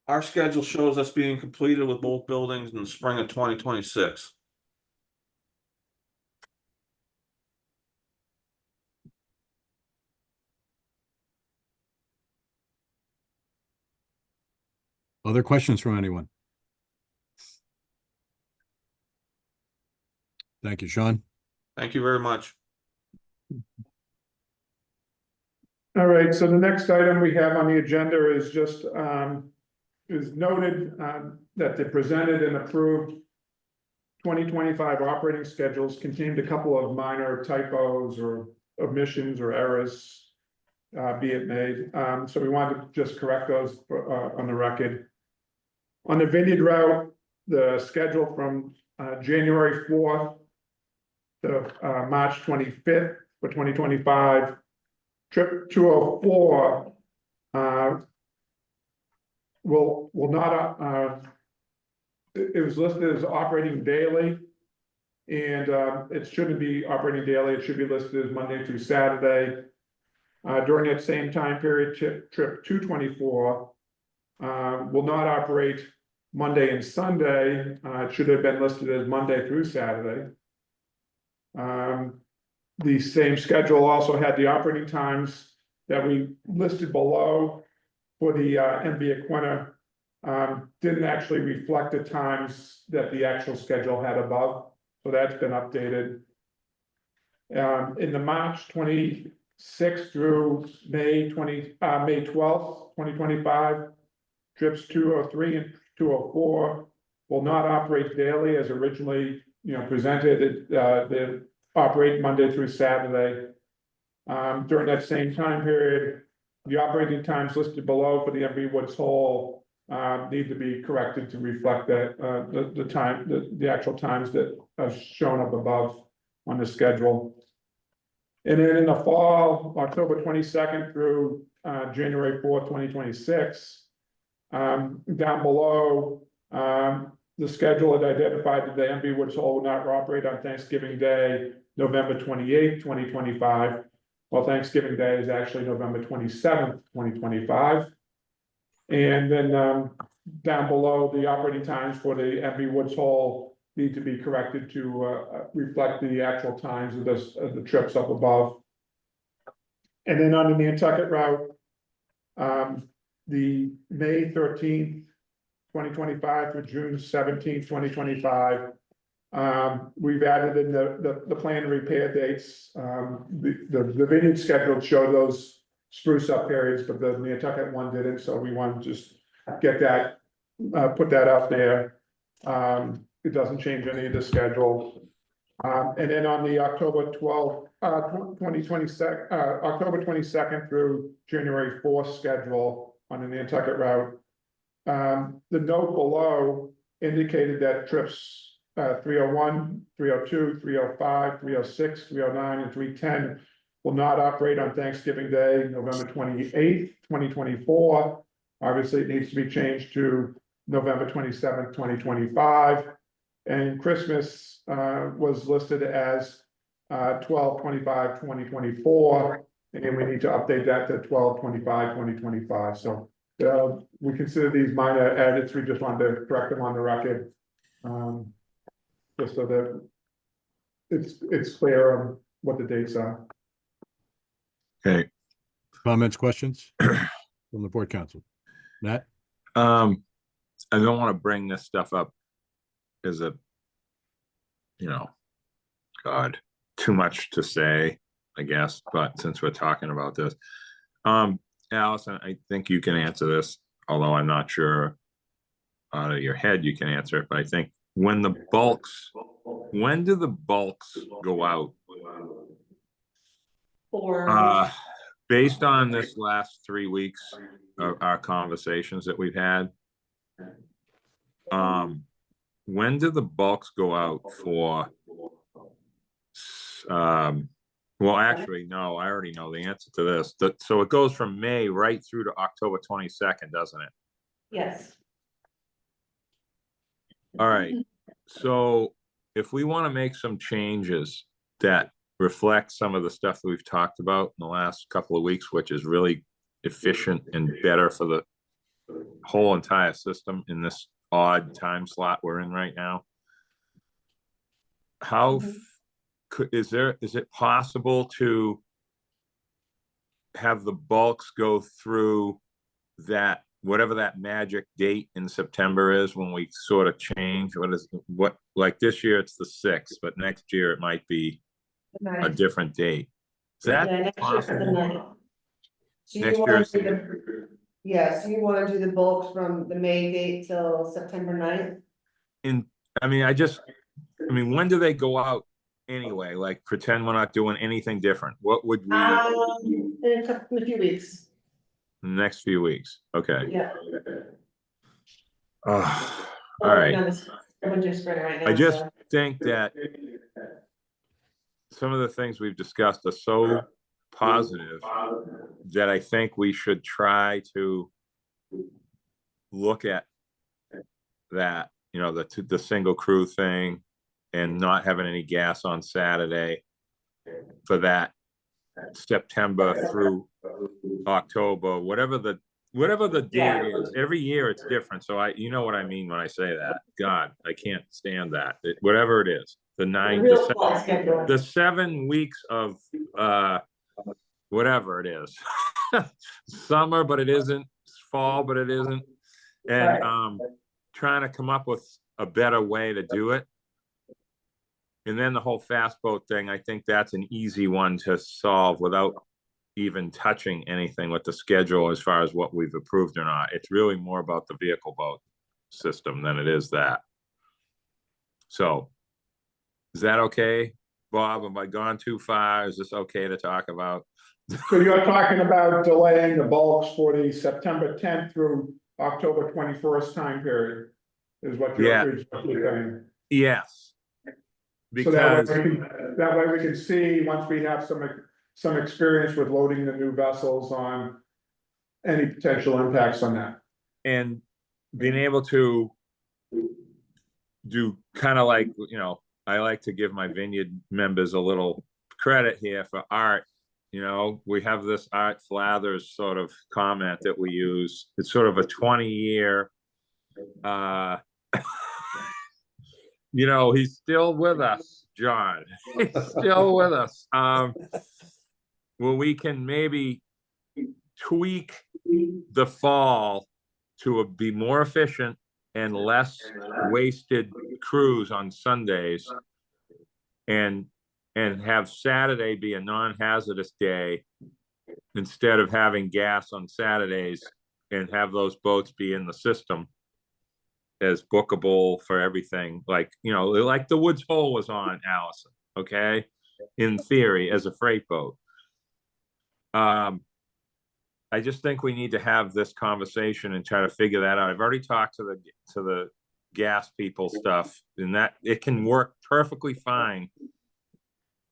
Our schedule shows us being completed with both buildings in the spring of 2026. Other questions from anyone? Thank you, Sean. Thank you very much. All right, so the next item we have on the agenda is just, is noted that the presented and approved 2025 operating schedules contained a couple of minor typos or omissions or errors, be it made. So we wanted to just correct those on the record. On the Vineyard route, the schedule from January 4th to March 25th for 2025. Trip 204 will not it was listed as operating daily, and it shouldn't be operating daily. It should be listed as Monday through Saturday. During that same time period, trip 224 will not operate Monday and Sunday. It should have been listed as Monday through Saturday. The same schedule also had the operating times that we listed below for the MV Aquinnah. Didn't actually reflect the times that the actual schedule had above, so that's been updated. In the March 26th through May 12th, 2025, trips 203 and 204 will not operate daily as originally presented. They operate Monday through Saturday. During that same time period, the operating times listed below for the MV Woods Hole need to be corrected to reflect that the actual times that are shown up above on the schedule. And then in the fall, October 22nd through January 4th, 2026, down below, the schedule had identified that the MV Woods Hole would not operate on Thanksgiving Day, November 28th, 2025. While Thanksgiving Day is actually November 27th, 2025. And then down below, the operating times for the MV Woods Hole need to be corrected to reflect the actual times of the trips up above. And then on the Nantucket route, the May 13th, 2025 through June 17th, 2025. We've added in the planned repair dates. The vineyard schedule showed those spruce up periods, but the Nantucket one didn't, so we want to just get that, put that out there. It doesn't change any of the schedule. And then on the October 12th, 2022, October 22nd through January 4th schedule on the Nantucket route. The note below indicated that trips 301, 302, 305, 306, 309, and 310 will not operate on Thanksgiving Day, November 28th, 2024. Obviously, it needs to be changed to November 27th, 2025. And Christmas was listed as 12/25/2024, and we need to update that to 12/25/2025. So we consider these minor edits. We just wanted to correct them on the record, just so that it's clear on what the dates are. Okay. Comments, questions from the board council? Matt? I don't want to bring this stuff up as a, God, too much to say, I guess, but since we're talking about this, Allison, I think you can answer this, although I'm not sure out of your head you can answer it, but I think when do the bulks go out? Based on this last 3 weeks of our conversations that we've had, when do the bulks go out for, well, actually, no, I already know the answer to this. So it goes from May right through to October 22nd, doesn't it? Yes. All right. So if we want to make some changes that reflect some of the stuff that we've talked about in the last couple of weeks, which is really efficient and better for the whole entire system in this odd time slot we're in right now, how is it possible to have the bulks go through that, whatever that magic date in September is, when we sort of change like this year it's the 6th, but next year it might be a different date. Is that possible? So you want to do so you want to do the bulks from the May date till September 9th? When do they go out anyway? Like, pretend we're not doing anything different. What would we? In a few weeks. The next few weeks. Okay. Yeah. All right. I just think that some of the things we've discussed are so positive that I think we should try to look at that, the single crew thing, and not having any gas on Saturday for that September through October, whatever the date is. Every year it's different. So you know what I mean when I say that. God, I can't stand that. Whatever it is, the 7 weeks of whatever it is, summer, but it isn't, fall, but it isn't, and trying to come up with a better way to do it. And then the whole fast boat thing, I think that's an easy one to solve without even touching anything with the schedule as far as what we've approved or not. It's really more about the vehicle boat system than it is that. So is that okay, Bob? Have I gone too far? Is this okay to talk about? So you're talking about delaying the bulks for the September 10th through October 21st time period, is what you're saying? Yes. Because so that way we can see, once we have some experience with loading the new vessels, on any potential impacts on that. And being able to do kind of like, I like to give my vineyard members a little credit here for art. We have this Art Flathers sort of comment that we use. It's sort of a 20-year, he's still with us, John. He's still with us. Well, we can maybe tweak the fall to be more efficient and less wasted crews on Sundays, and have Saturday be a non-hazardous day instead of having gas on Saturdays, and have those boats be in the system as bookable for everything. Like the Woods Hole was on, Allison, okay, in theory, as a freight boat. I just think we need to have this conversation and try to figure that out. I've already talked to the gas people stuff, and that it can work perfectly fine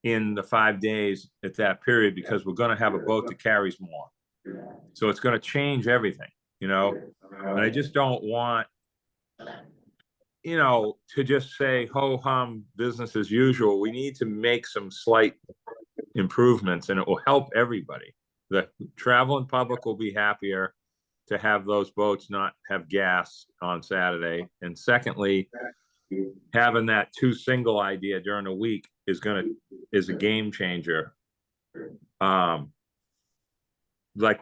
in the 5 days at that period, because we're going to have a boat that carries more. So it's going to change everything, and I just don't want, to just say ho hum business as usual. We need to make some slight improvements, and it will help everybody. The traveling public will be happier to have those boats not have gas on Saturday. And secondly, having that 2 single idea during the week is a game changer. Like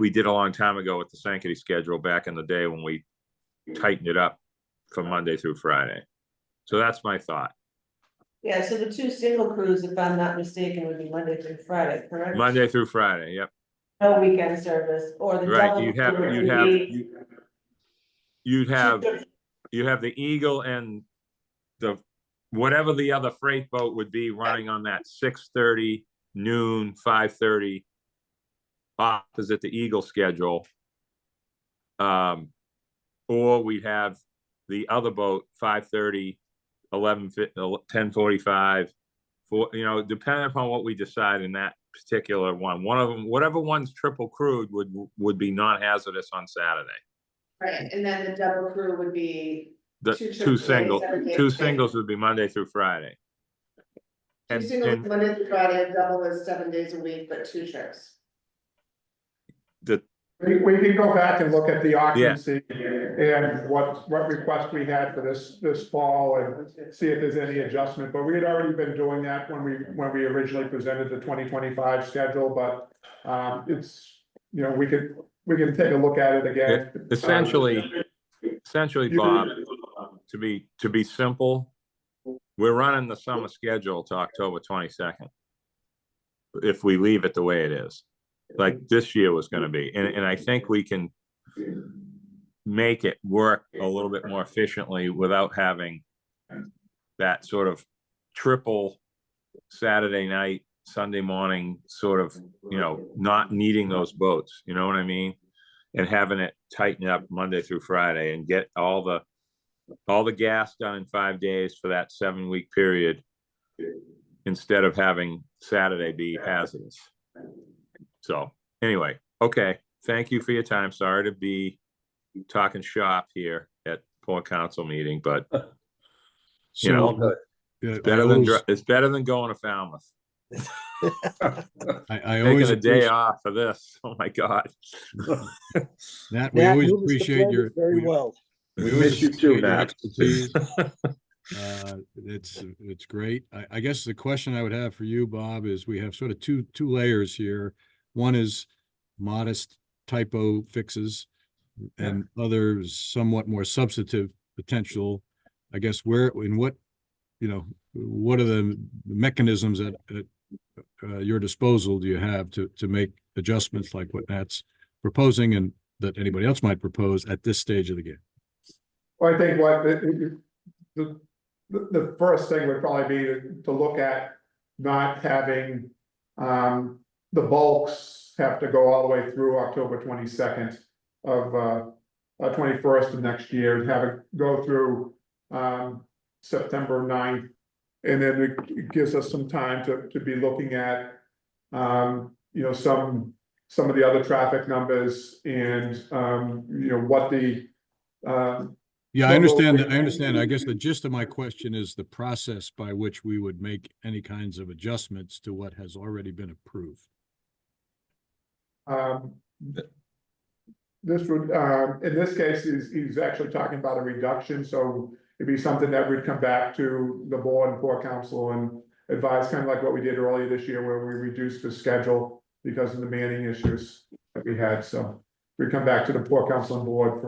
we did a long time ago with the Sanctity schedule back in the day when we tightened it up from Monday through Friday. So that's my thought. Yeah, so the 2 single crews, if I'm not mistaken, would be Monday through Friday, correct? Monday through Friday, yep. No weekend service, or the Right, double. you'd have the Eagle and the whatever the other freight boat would be running on that 6:30, noon, 5:30 opposite the Eagle schedule. Or we'd have the other boat 5:30, 11, 10:45, depending upon what we decide in that particular one. One of them, whatever one's triple crewed would be non-hazardous on Saturday. Right, and then the double crew would be The two singles would be Monday through Friday. Two singles Monday through Friday, and double is 7 days a week, but 2 trips. We can go back and look at the occupancy and what request we had for this fall, and see if there's any adjustment, but we had already been doing that when we originally presented the 2025 schedule, but it's, we can take a look at it again. Essentially, Bob, to be simple, we're running the summer schedule to October 22nd. If we leave it the way it is, like this year was going to be, and I think we can make it work a little bit more efficiently without having that sort of triple Saturday night, Sunday morning sort of, not needing those boats, you know what I mean? And having it tighten up Monday through Friday and get all the gas done in 5 days for that 7-week period, instead of having Saturday be hazardous. So anyway, okay. Thank you for your time. Sorry to be talking shop here at Port Council meeting, but it's better than going to Falmouth. I always taking a day off for this. Oh my God. Nat, we always appreciate your very well. We miss you too, Nat. It's great. I guess the question I would have for you, Bob, is we have sort of two layers here. One is modest typo fixes, and others somewhat more substantive potential. I guess what are the mechanisms at your disposal do you have to make adjustments like what Nat's proposing and that anybody else might propose at this stage of the game? Well, I think the first thing would probably be to look at not having the bulks have to go all the way through October 22nd of 21st of next year, and have it go through September 9th. And then it gives us some time to be looking at, some of the other traffic numbers, and, what the Yeah, I Well, understand, well, I understand. I guess the gist of my question is the process by which we would make any kinds of adjustments to what has already been approved. This would, in this case, he's actually talking about a reduction, so it'd be something that would come back to the board and Port Council and advise, kind of like what we did earlier this year, where we reduced the schedule because of the manning issues that we had, so we come back to the Port Council and board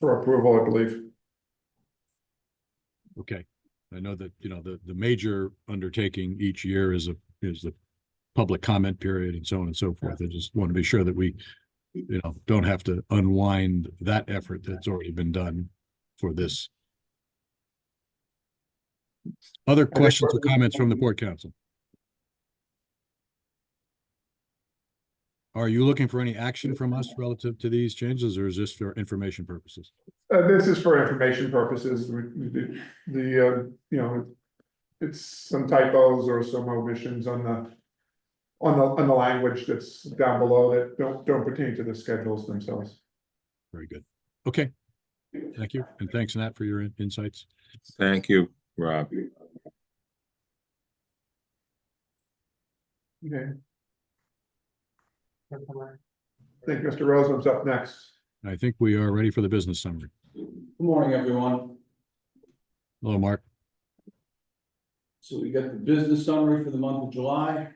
for approval, I believe. Okay. I know that, you know, the major undertaking each year is the public comment period and so on and so forth. I just want to be sure that we, you know, don't have to unwind that effort that's already been done for this. Other questions or comments from the Port Council? Are you looking for any action from us relative to these changes, or is this for information purposes? This is for information purposes. You know, it's some typos or some omissions on the language that's down below that don't pertain to the schedules themselves. Very good. Okay. Thank you. And thanks, Nat, for your insights. Thank you, Rob. Okay. I think Mr. Roseman's up next. I think we are ready for the business summary. Good morning, everyone. Hello, Mark. So we got the business summary for the month of July.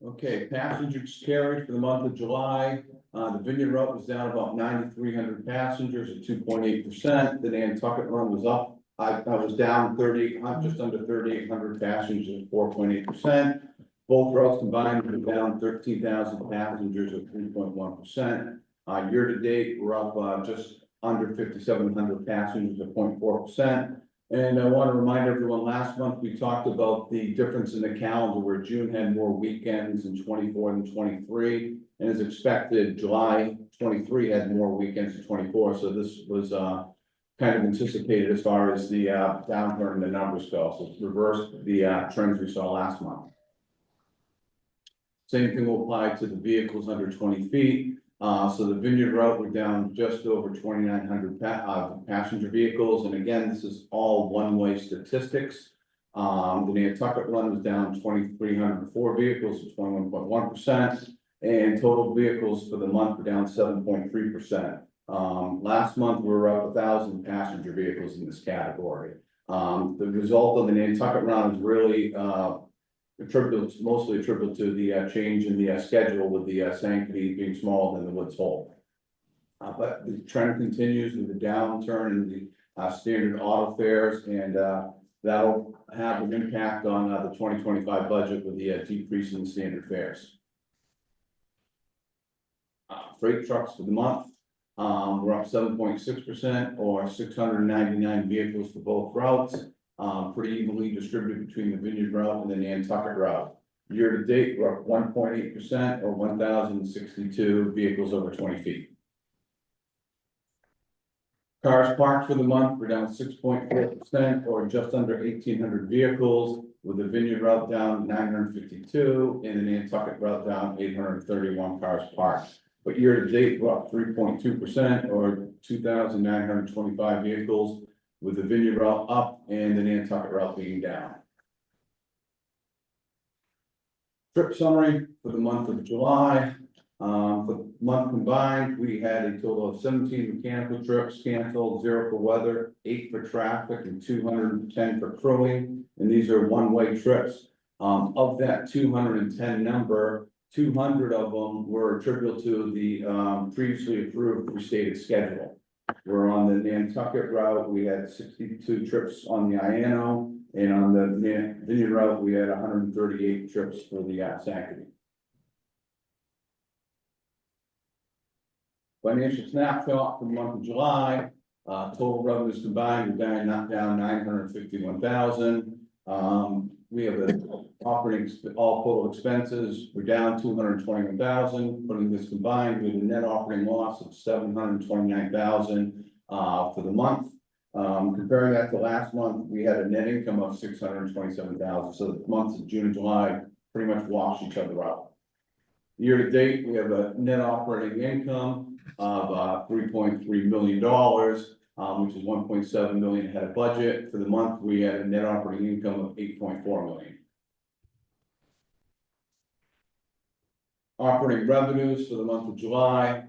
Okay, passengers carried for the month of July. The Vineyard route was down about 9,300 passengers at 2.8%. The Nantucket run was up. I was down 3,800, just under 3,800 passengers at 4.8%. Both routes combined were down 13,000 passengers at 3.1%. Year to date, we're up just under 5,700 passengers at 0.4%. And I want to remind everyone, last month we talked about the difference in the calendar where June had more weekends in 24 than 23. And as expected, July 23 had more weekends than 24. So this was kind of anticipated as far as the downturn in the numbers go. So it's reversed the trends we saw last month. Same thing will apply to the vehicles under 20 feet. So the Vineyard route, we're down just over 2,900 passenger vehicles. And again, this is all one-way statistics. The Nantucket run was down 2,304 vehicles, 21.1%. And total vehicles for the month were down 7.3%. Last month, we were up 1,000 passenger vehicles in this category. The result of the Nantucket run is really mostly attributable to the change in the schedule with the Sanctity being smaller than the Woods Hole. But the trend continues with the downturn in the standard auto fares, and that'll have an impact on the 2025 budget with the decrease in the standard fares. Freight trucks for the month, we're up 7.6% or 699 vehicles for both routes. Pretty evenly distributed between the Vineyard route and the Nantucket route. Year to date, we're up 1.8% or 1,062 vehicles over 20 feet. Cars parked for the month were down 6.4% or just under 1,800 vehicles, with the Vineyard route down 952 and the Nantucket route down 831 cars parked. But year to date, we're up 3.2% or 2,925 vehicles, with the Vineyard route up and the Nantucket route being down. Trip summary for the month of July. For the month combined, we had a total of 17 mechanical trips canceled, 0 for weather, 8 for traffic, and 210 for crewing. And these are one-way trips. Of that 210 number, 200 of them were attributable to the previously approved restated schedule. We're on the Nantucket route, we had 62 trips on the IANO, and on the Vineyard route, we had 138 trips for the Sanctity. Financial snapshot for the month of July, total revenues combined, we're down 951,000. We have all total expenses, we're down 221,000, putting this combined with a net operating loss of 729,000 for the month. Comparing that to last month, we had a net income of 627,000. So the months of June and July pretty much wash each other out. Year to date, we have a net operating income of $3.3 million, which is 1.7 million ahead of budget. For the month, we had a net operating income of 8.4 million. Operating revenues for the month of July,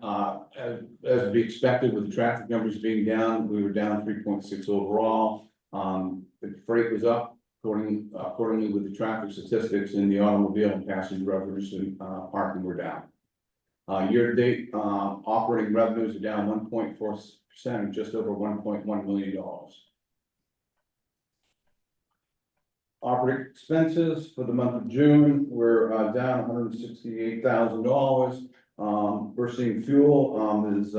as we expected with the traffic numbers being down, we were down 3.6 overall. The freight was up accordingly with the traffic statistics, in the automobile and passenger revenues and parking were down. Year to date, operating revenues are down 1.4%, just over $1.1 million. Operating expenses for the month of June were down $168,000. We're seeing fuel was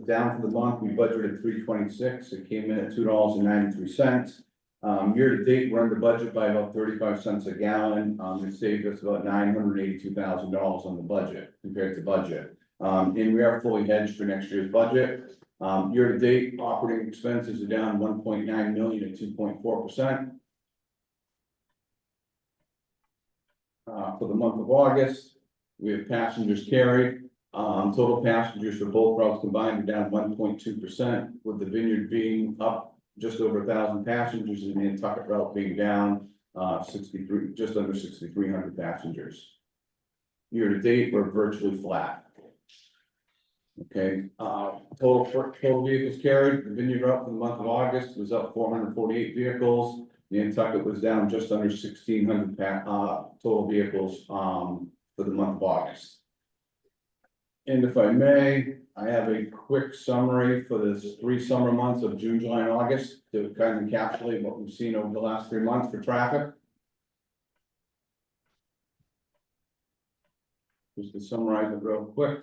down for the month. We budgeted $3.26. It came in at $2.93. Year to date, we're under budget by about 35 cents a gallon. It saved us about $982,000 on the budget compared to budget. And we are fully hedged for next year's budget. Year to date, operating expenses are down 1.9 million at 2.4%. For the month of August, we have passengers carried. Total passengers for both routes combined are down 1.2%, with the Vineyard being up just over 1,000 passengers and the Nantucket route being down just under 6,300 passengers. Year to date, we're virtually flat. Okay, total vehicles carried. The Vineyard route for the month of August was up 448 vehicles. Nantucket was down just under 1,600 total vehicles for the month of August. And if I may, I have a quick summary for the 3 summer months of June, July, and August to kind of encapsulate what we've seen over the last 3 months for traffic. Just to summarize it real quick.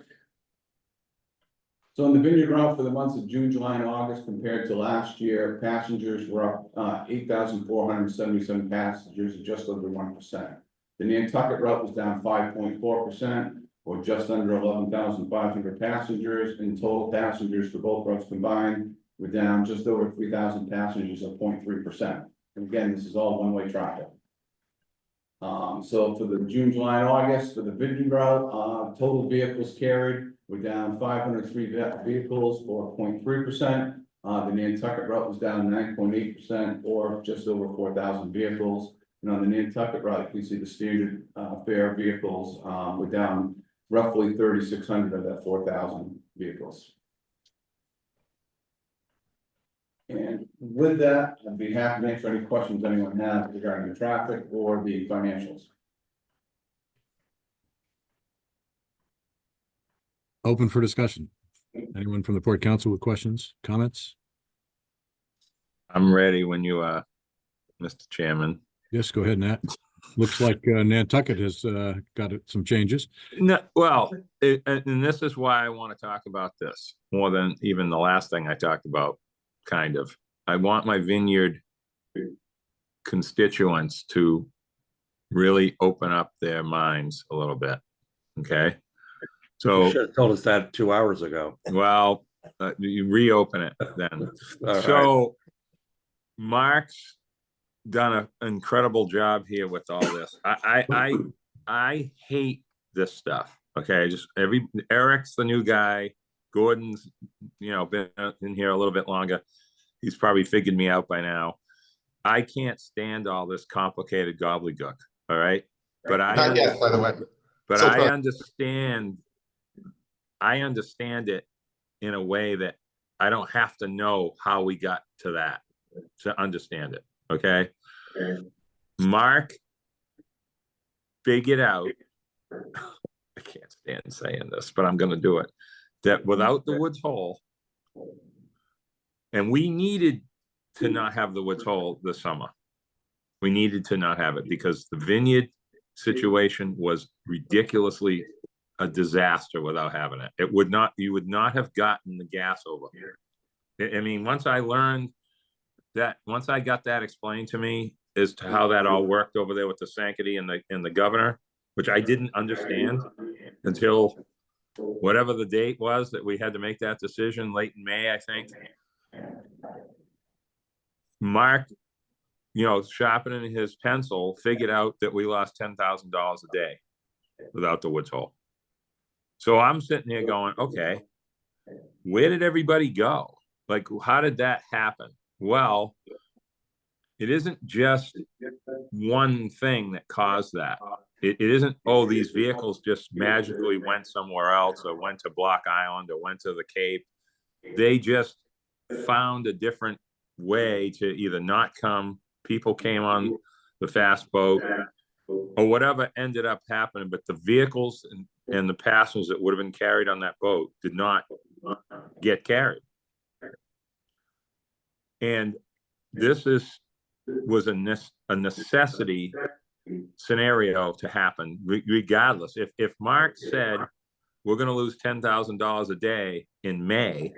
So in the Vineyard route for the months of June, July, and August compared to last year, passengers were up 8,477 passengers, just under 1%. The Nantucket route was down 5.4%, or just under 11,500 passengers, and total passengers for both routes combined were down just over 3,000 passengers, or 0.3%. And again, this is all one-way traffic. So for the June, July, and August, for the Vineyard route, total vehicles carried were down 503 vehicles, or 0.3%. The Nantucket route was down 9.8%, or just over 4,000 vehicles. And on the Nantucket route, you can see the standard fare vehicles were down roughly 3,600 of that 4,000 vehicles. And with that, I'd be happy to answer any questions anyone has regarding the traffic or the financials. Open for discussion. Anyone from the Port Council with questions, comments? I'm ready when you are, Mr. Chairman. Yes, go ahead, Nat. Looks like Nantucket has got some changes. No, well, and this is why I want to talk about this more than even the last thing I talked about, kind of. I want my Vineyard constituents to really open up their minds a little bit, okay? So You should have told us that 2 hours ago. Well, you reopen it then. So Mark's done an incredible job here with all this. I hate this stuff. Okay, just Eric's the new guy. Gordon's, been in here a little bit longer. He's probably figured me out by now. I can't stand all this complicated gobbledygook. All right, but Not yet, by the way. But So I understand it in a way that I don't have to know how we got to that to understand it. Okay. Mark figured out, I can't stand saying this, but I'm going to do it, that without the Woods Hole, and we needed to not have the Woods Hole this summer. We needed to not have it because the Vineyard situation was ridiculously a disaster without having it. You would not have gotten the gas over here. I mean, once I got that explained to me as to how that all worked over there with the Sanctity and the governor, which I didn't understand until whatever the date was that we had to make that decision, late in May, I think. Mark, sharpening his pencil, figured out that we lost $10,000 a day without the Woods Hole. So I'm sitting here going, okay, where did everybody go? Like, how did that happen? Well, it isn't just one thing that caused that. It isn't, oh, these vehicles just magically went somewhere else or went to Block Island or went to the Cape. They just found a different way to either not come, people came on the fast boat, or whatever ended up happening. But the vehicles and the passengers that would have been carried on that boat did not get carried. And this was a necessity scenario to happen, regardless. If Mark said we're going to lose $10,000 a day in May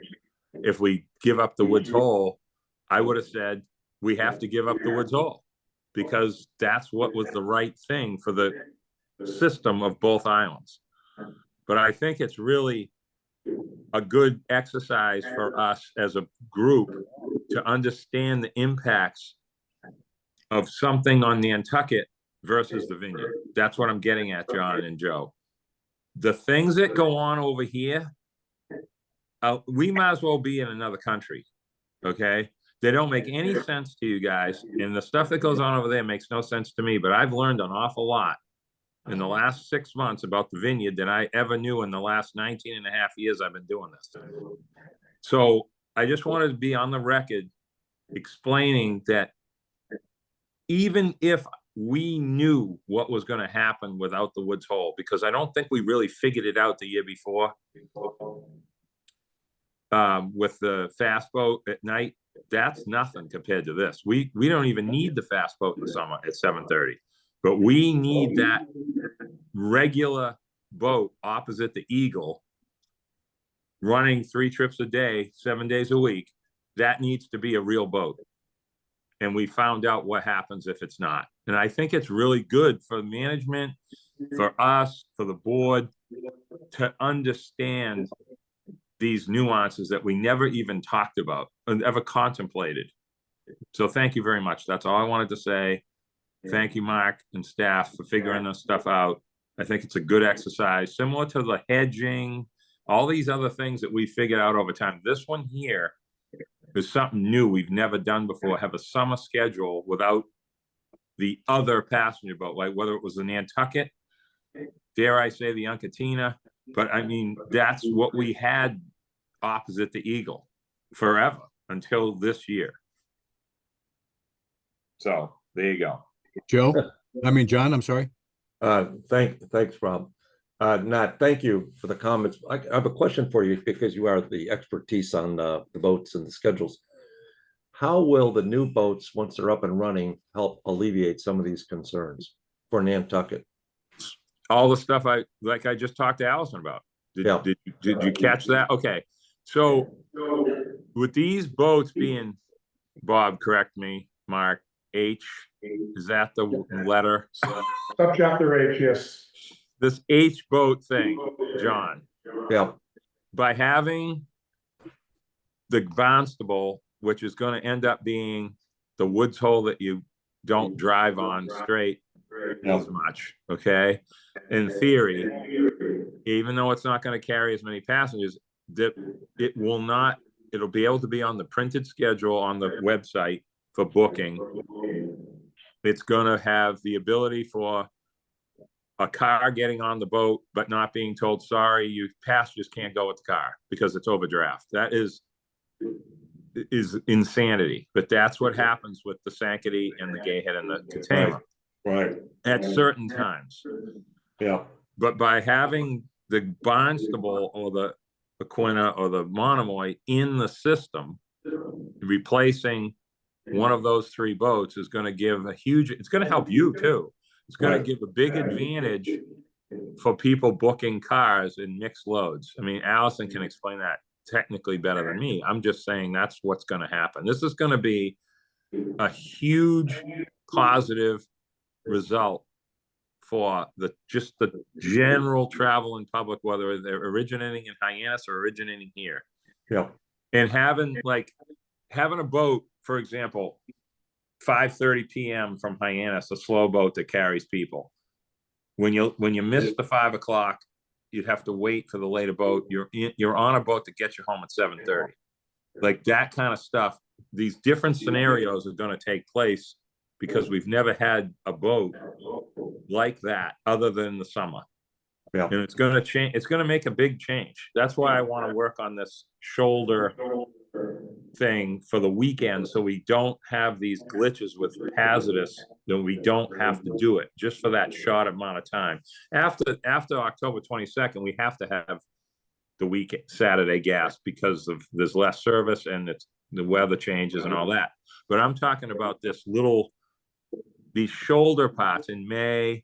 if we give up the Woods Hole, I would have said we have to give up the Woods Hole, because that's what was the right thing for the system of both islands. But I think it's really a good exercise for us as a group to understand the impacts of something on Nantucket versus the Vineyard. That's what I'm getting at, John and Joe. The things that go on over here, we might as well be in another country, okay? They don't make any sense to you guys, and the stuff that goes on over there makes no sense to me, but I've learned an awful lot in the last 6 months about the Vineyard than I ever knew in the last 19 and a half years I've been doing this. So I just wanted to be on the record explaining that even if we knew what was going to happen without the Woods Hole, because I don't think we really figured it out the year before, with the fast boat at night, that's nothing compared to this. We don't even need the fast boat in the summer at 7:30, but we need that regular boat opposite the Eagle running 3 trips a day, 7 days a week. That needs to be a real boat. And we found out what happens if it's not. And I think it's really good for management, for us, for the board to understand these nuances that we never even talked about and ever contemplated. So thank you very much. That's all I wanted to say. Thank you, Mark and staff, for figuring this stuff out. I think it's a good exercise, similar to the hedging, all these other things that we figured out over time. This one here is something new we've never done before. Have a summer schedule without the other passenger boat, like whether it was the Nantucket, dare I say the Aquinnah, but I mean, that's what we had opposite the Eagle forever until this year. So there you go. John, I'm sorry. Thanks, Rob. Nat, thank you for the comments. I have a question for you, because you are the expertise on the boats and the schedules. How will the new boats, once they're up and running, help alleviate some of these concerns for Nantucket? All the stuff I just talked to Allison about. Did you catch that? Okay. So with these boats being, Bob, correct me, Mark, H, is that the letter? Subchapter H, yes. This H boat thing, John. Yeah. By having the Barnstable, which is going to end up being the Woods Hole that you don't drive on straight as much, okay? In theory, even though it's not going to carry as many passengers, that it'll be able to be on the printed schedule on the website for booking. It's going to have the ability for a car getting on the boat, but not being told, sorry, you passengers can't go with the car because it's overdraft. That is insanity. But that's what happens with the Sankaty and the Gayhead and the Katama. Right. At certain times. Yeah. But by having the Barnstable or the Aquinnah or the Monomoy in the system, replacing one of those 3 boats is going to give it's going to help you too. It's going to give a big advantage for people booking cars in mixed loads. I mean, Allison can explain that technically better than me. I'm just saying that's what's going to happen. This is going to be a huge positive result for just the general travel in public, whether they're originating in Hyannis or originating here. Yeah. And having a boat, for example, 5:30 p.m. from Hyannis, a slow boat that carries people. When you miss the 5 o'clock you'd have to wait for the later boat. You're on a boat that gets you home at 7:30. Like that kind of stuff. These different scenarios are going to take place because we've never had a boat like that other than the summer. Yeah. And it's going to change. It's going to make a big change. That's why I want to work on this shoulder thing for the weekend, so we don't have these glitches with hazardous, then we don't have to do it just for that short amount of time. After October 22nd, we have to have the week Saturday gas because of there's less service and it's the weather changes and all that. But I'm talking about these shoulder parts in May,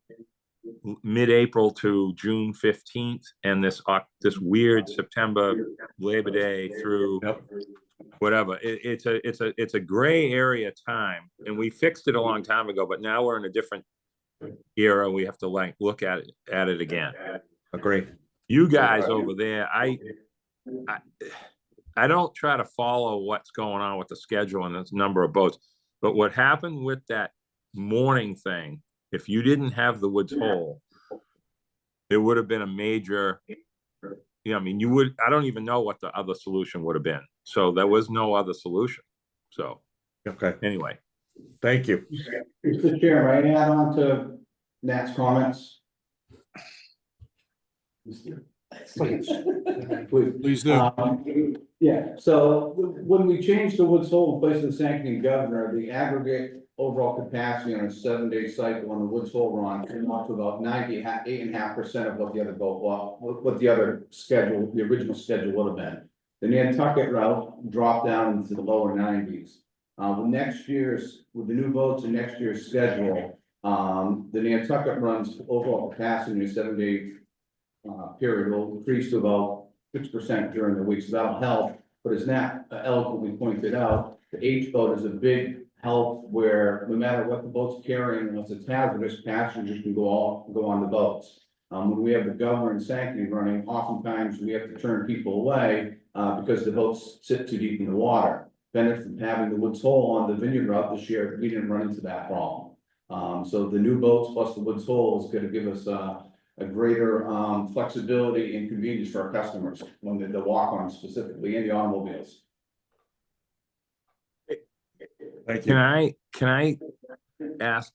mid-April to June 15th, and this weird September Labor Day through whatever. It's a gray area time, and we fixed it a long time ago, but now we're in a different era. We have to like look at it again. Agree. You guys over there, I don't try to follow what's going on with the schedule and the number of boats, but what happened with that morning thing, if you didn't have the Woods Hole, it would have been a major, I mean, I don't even know what the other solution would have been. So there was no other solution. So, okay. Anyway, thank you. Mr. Chair, may I add on to Nat's comments? Please. Please do. Yeah, so when we changed the Woods Hole in place of the sanctioning governor, the aggregate overall capacity on a 7-day cycle on the Woods Hole run came up to about 8.5% of what the other boat, what the other schedule, the original schedule would have been. The Nantucket route dropped down into the lower 90s. With the new boats and next year's schedule, the Nantucket run's overall capacity in a 7-day period will increase to about 6% during the week, so that'll help. But as Nat eloquently pointed out, the H boat is a big help where no matter what the boat's carrying, unless it's hazardous, passengers can go on the boats. When we have the governor and sanctioning running, oftentimes we have to turn people away because the boats sit too deep in the water. Benefit from having the Woods Hole on the Vineyard route this year, we didn't run into that problem. So the new boats plus the Woods Hole is going to give us a greater flexibility and convenience for our customers when the walk-on specifically and the automobiles. Thank you. Can I ask,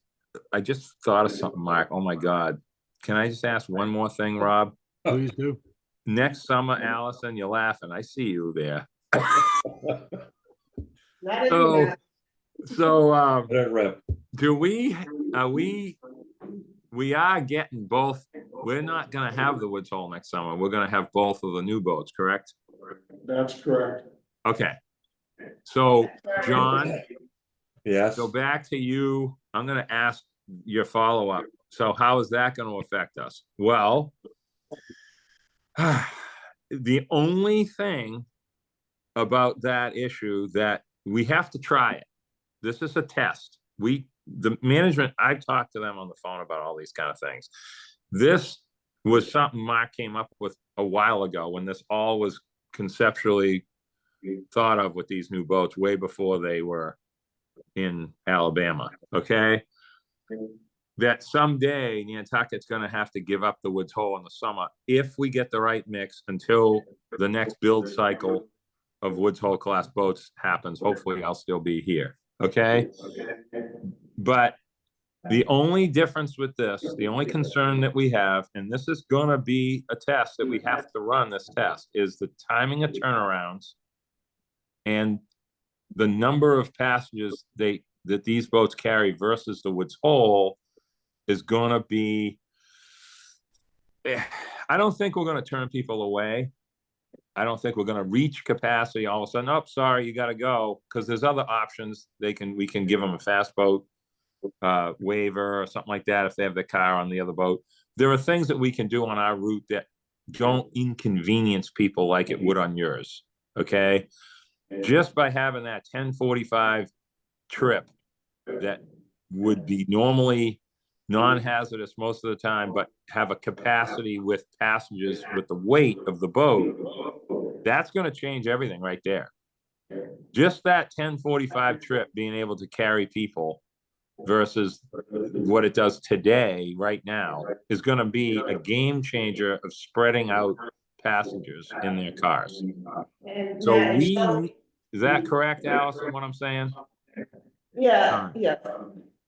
I just thought of something, Mark. Oh my God. Can I just ask one more thing, Rob? Please do. Next summer, Allison, you're laughing. I see you there. We are getting both. We're not going to have the Woods Hole next summer. We're going to have both of the new boats, correct? That's correct. Okay. So, John. Yes. So back to you. I'm going to ask your follow-up. So how is that going to affect us? Well, the only thing about that issue that we have to try it. This is a test. The management, I talked to them on the phone about all these kind of things. This was something Mark came up with a while ago when this all was conceptually thought of with these new boats way before they were in Alabama. Okay. That someday Nantucket's going to have to give up the Woods Hole in the summer if we get the right mix until the next build cycle of Woods Hole class boats happens. Hopefully I'll still be here. Okay. But the only difference with this, the only concern that we have, and this is going to be a test that we have to run this test, is the timing of turnarounds and the number of passengers that these boats carry versus the Woods Hole is going to be, I don't think we're going to turn people away. I don't think we're going to reach capacity all of a sudden. Oh, sorry, you got to go, because there's other options. We can give them a fast boat waiver or something like that if they have the car on the other boat. There are things that we can do on our route that don't inconvenience people like it would on yours. Okay, just by having that 10:45 trip that would be normally non-hazardous most of the time, but have a capacity with passengers with the weight of the boat, that's going to change everything right there. Just that 10:45 trip being able to carry people versus what it does today, right now, is gonna be a game changer of spreading out passengers in their cars. And So Matt, is that correct, Allison, what I'm saying? yeah, yeah.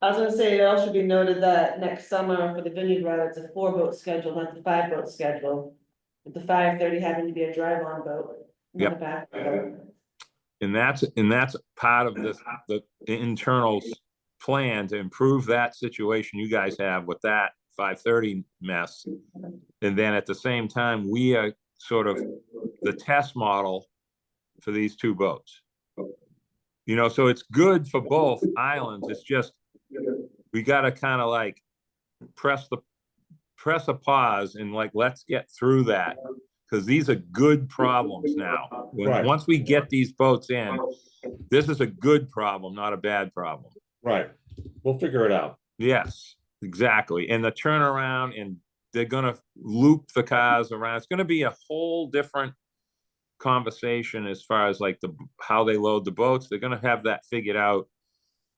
I was gonna say, it also should be noted that next summer for the Vineyard Route, it's a 4-boat schedule, not the 5-boat schedule. With the 5:30 having to be a drive-on boat. Not a back boat. And that's part of this, the internal plan to improve that situation you guys have with that 5:30 mess. And then at the same time, we are sort of the test model for these two boats. You know, so it's good for both islands. It's just, we gotta kind of like press a pause and like, let's get through that. Because these are good problems now. Once we get these boats in, this is a good problem, not a bad problem. Right. We'll figure it out. Yes, exactly. And the turnaround, and they're gonna loop the cars around. It's gonna be a whole different conversation as far as like how they load the boats. They're gonna have that figured out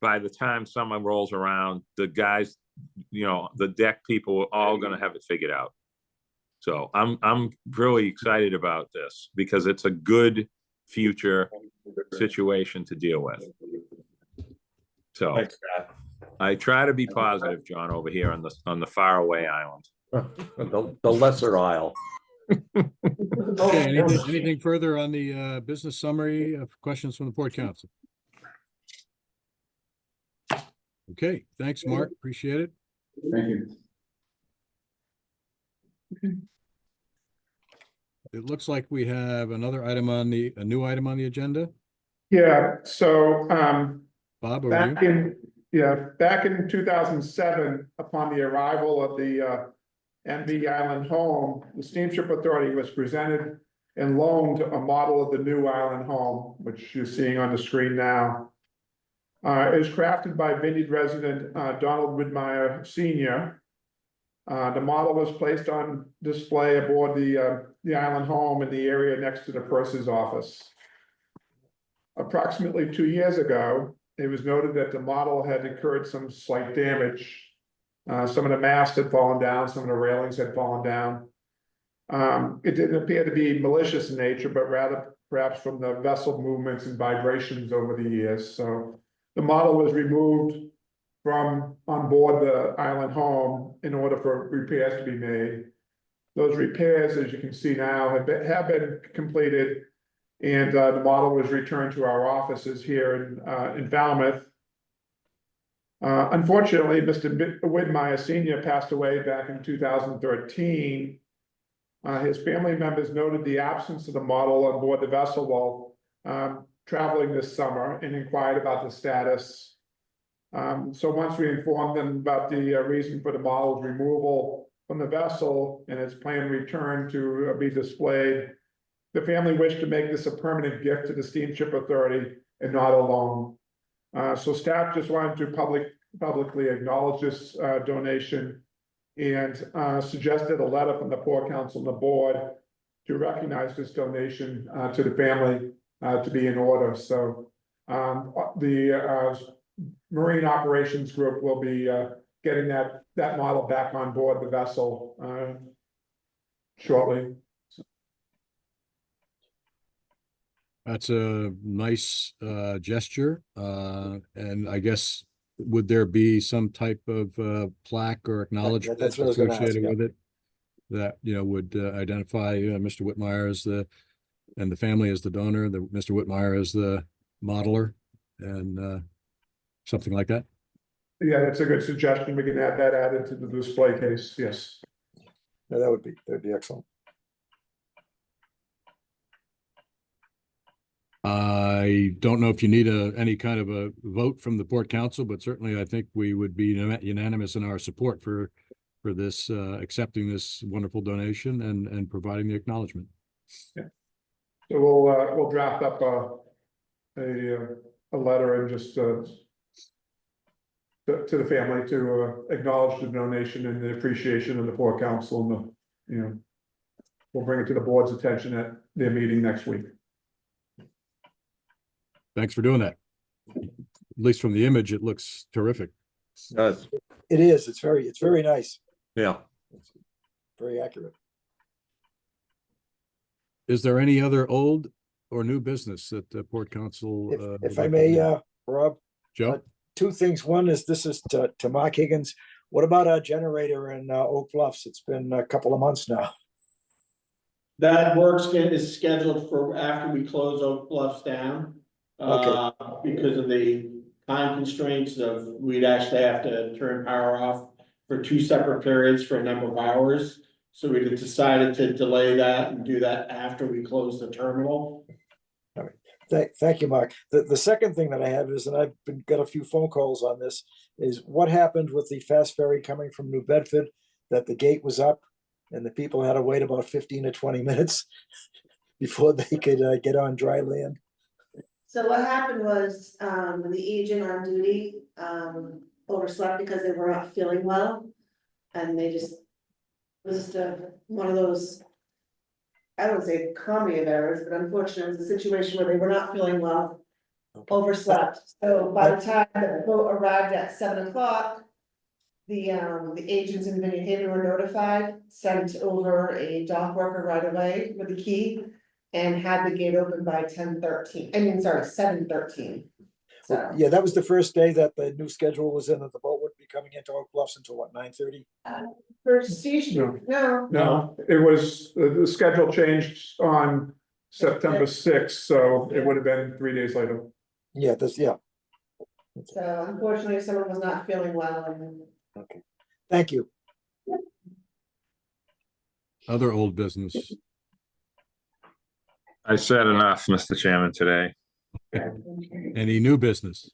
by the time summer rolls around. The guys, you know, the deck people are all gonna have it figured out. So I'm really excited about this because it's a good future situation to deal with. So Thanks, Scott. I try to be positive, John, over here on the faraway island. The lesser isle. Okay, anything further on the business summary of questions from the Port Council? Okay, thanks, Mark. Appreciate it. Thank you. It looks like we have another item a new item on the agenda. Yeah, so, Bob, over back to you. back in 2007, upon the arrival of the NV Island home, the Steamship Authority was presented and loaned a model of the new island home, which you're seeing on the screen now. It was crafted by Vineyard resident Donald Widmeyer Sr. The model was placed on display aboard the island home in the area next to the purser's office. Approximately 2 years ago, it was noted that the model had incurred some slight damage. Some of the mast had fallen down, some of the railings had fallen down. It didn't appear to be malicious in nature, but rather perhaps from the vessel movements and vibrations over the years. So the model was removed from on board the island home in order for repairs to be made. Those repairs, as you can see now, have been completed, and the model was returned to our offices here in Falmouth. Unfortunately, Mr. Widmeyer Sr. passed away back in 2013. His family members noted the absence of the model on board the vessel while traveling this summer and inquired about the status. So once we informed them about the reason for the model's removal from the vessel and its planned return to be displayed, the family wished to make this a permanent gift to the Steamship Authority and not a loan. So staff just wanted to publicly acknowledge this donation and suggested a letter from the Port Council and the board to recognize this donation to the family to be in order. So the Marine Operations Group will be getting that model back on board the vessel shortly. That's a nice gesture. And I guess, would there be some type of plaque or acknowledgement That's what I was gonna ask, associated yeah. with it? That, you know, would identify Mr. Widmeyer as and the family as the donor, Mr. Widmeyer as the modeler, and something like that? Yeah, that's a good suggestion. We can add that added to the display case, yes. No, that'd be excellent. I don't know if you need any kind of a vote from the Port Council, but certainly I think we would be unanimous in our support for this, accepting this wonderful donation and providing the acknowledgement. Yeah. So we'll draft up a letter and just to the family to acknowledge the donation and the appreciation of the Port Council, and we'll bring it to the board's attention at their meeting next week. Thanks for doing that. At least from the image, it looks terrific. Does. It is, it's very nice, Yeah. very accurate. Is there any other old or new business that the Port Council? If would I like to may, bring? Rob, Joe? two things. One is, this is to Mark Higgins. What about our generator in Oak Bluffs? It's been a couple of months now. That is scheduled for after we close Oak Bluffs down. Okay. Because of the time constraints of, we'd actually have to turn power off for 2 separate periods for a number of hours. So we decided to delay that and do that after we close the terminal. All right. Thank you, Mark. The second thing that I have is, and I've got a few phone calls on this, is what happened with the fast ferry coming from New Bedford, that the gate was up and the people had to wait about 15 to 20 minutes before they could get on dry land. So what happened was, the agent on duty, overslept because they were not feeling well. And they just, it was just one of those, I don't say comedy of errors, but unfortunately, it was a situation where they were not feeling well, overslept. So by the time the boat arrived at 7 o'clock, the agents in Vineyard Haven were notified, sent over a dock worker right away with the key, and had the gate open by 10:13. I mean, sorry, 7:13. So Yeah, that was the first day that the new schedule was in, that the boat wouldn't be coming into Oak Bluffs until what, 9:30? for Steamship, No, it was, the schedule changed on September 6th, so it would have been 3 days later. Yeah, yeah. So unfortunately, someone was not feeling well, and Okay, thank you. Other old business? I said enough, Mr. Chairman, today. Any new business?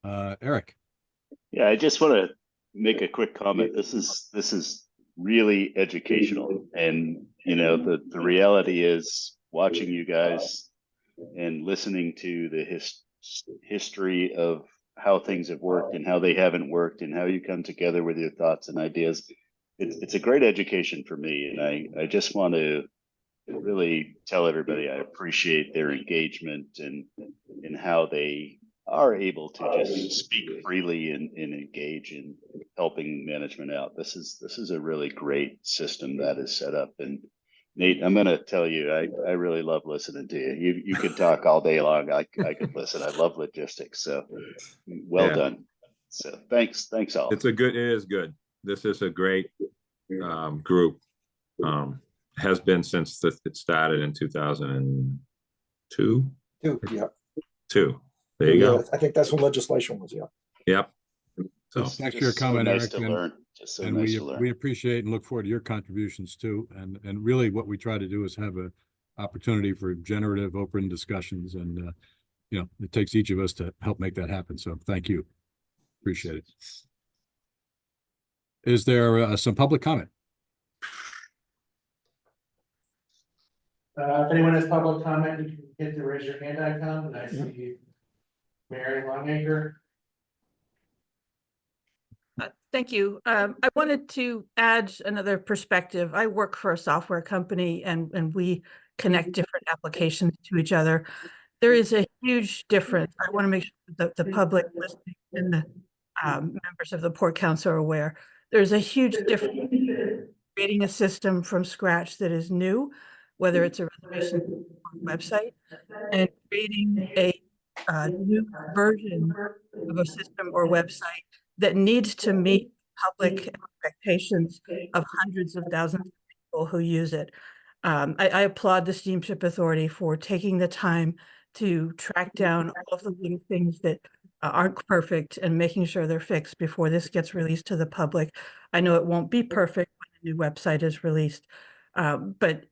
Eric? Yeah, I just want to make a quick comment. This is really educational, and the reality is, watching you guys and listening to the history of how things have worked and how they haven't worked and how you come together with your thoughts and ideas. It's a great education for me, and I just want to really tell everybody I appreciate their engagement and how they are able to just speak freely and engage in helping management out. This is a really great system that is set up. And Nate, I'm going to tell you, I really love listening to you. You could talk all day long. I could listen. I love logistics. So well done. So thanks all. It is good. This is a great group. Has been since it started in 2002. Yeah. 2. There you go. I think that's when legislation was, yeah. Yep. So Thanks for your comment, nice Eric. to learn. Just so and nice to learn. we appreciate and look forward to your contributions too. And really what we try to do is have a opportunity for generative, open discussions, and it takes each of us to help make that happen. So thank you. Appreciate it. Is there some public comment? If anyone has public comment, you can hit the raise your hand icon, and I see Mary Longacre. Thank you. I wanted to add another perspective. I work for a software company, and we connect different applications to each other. There is a huge difference. I want to make sure that the public listening and the members of the Port Council are aware. There's a huge difference creating a system from scratch that is new, whether it's a reservation website, and creating a new version of a system or website that needs to meet public expectations of hundreds of thousands of people who use it. I applaud the Steamship Authority for taking the time to track down all of the little things that aren't perfect and making sure they're fixed before this gets released to the public. I know it won't be perfect when the new website is released, but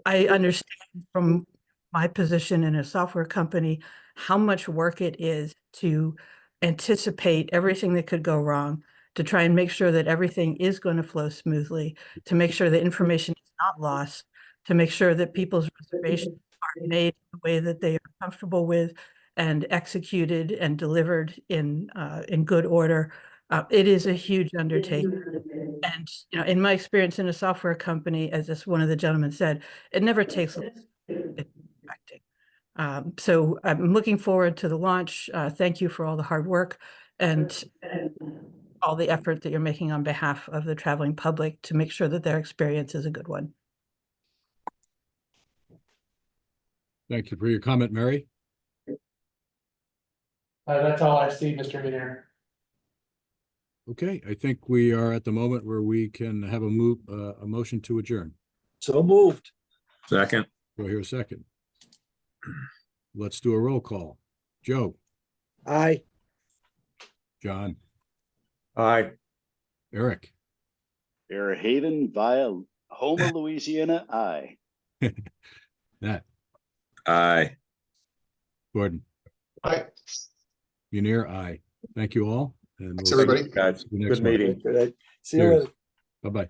I understand from my position in a software company how much work it is to anticipate everything that could go wrong, to try and make sure that everything is going to flow smoothly, to make sure that information is not lost, to make sure that people's reservations are made the way that they are comfortable with and executed and delivered in good order. It is a huge undertaking. And in my experience in a software company, as one of the gentlemen said, it never takes So I'm looking forward to the launch. Thank you for all the hard work and all the effort that you're making on behalf of the traveling public to make sure that their experience is a good one. Thank you for your comment, Mary. That's all I see, Mr. Mayor. Okay, I think we are at the moment where we can have a motion to adjourn. So moved. Second, Go here a second. Let's do a roll call. Joe, Aye. John, Aye. Eric, Fairhaven via Houma, Louisiana, aye. Nat, aye. Gordon, Aye. Munir, aye. Thank you all. And Thanks, we'll see everybody. Guys, you next good month. meeting. Good. See you Cheers. later. Bye-bye.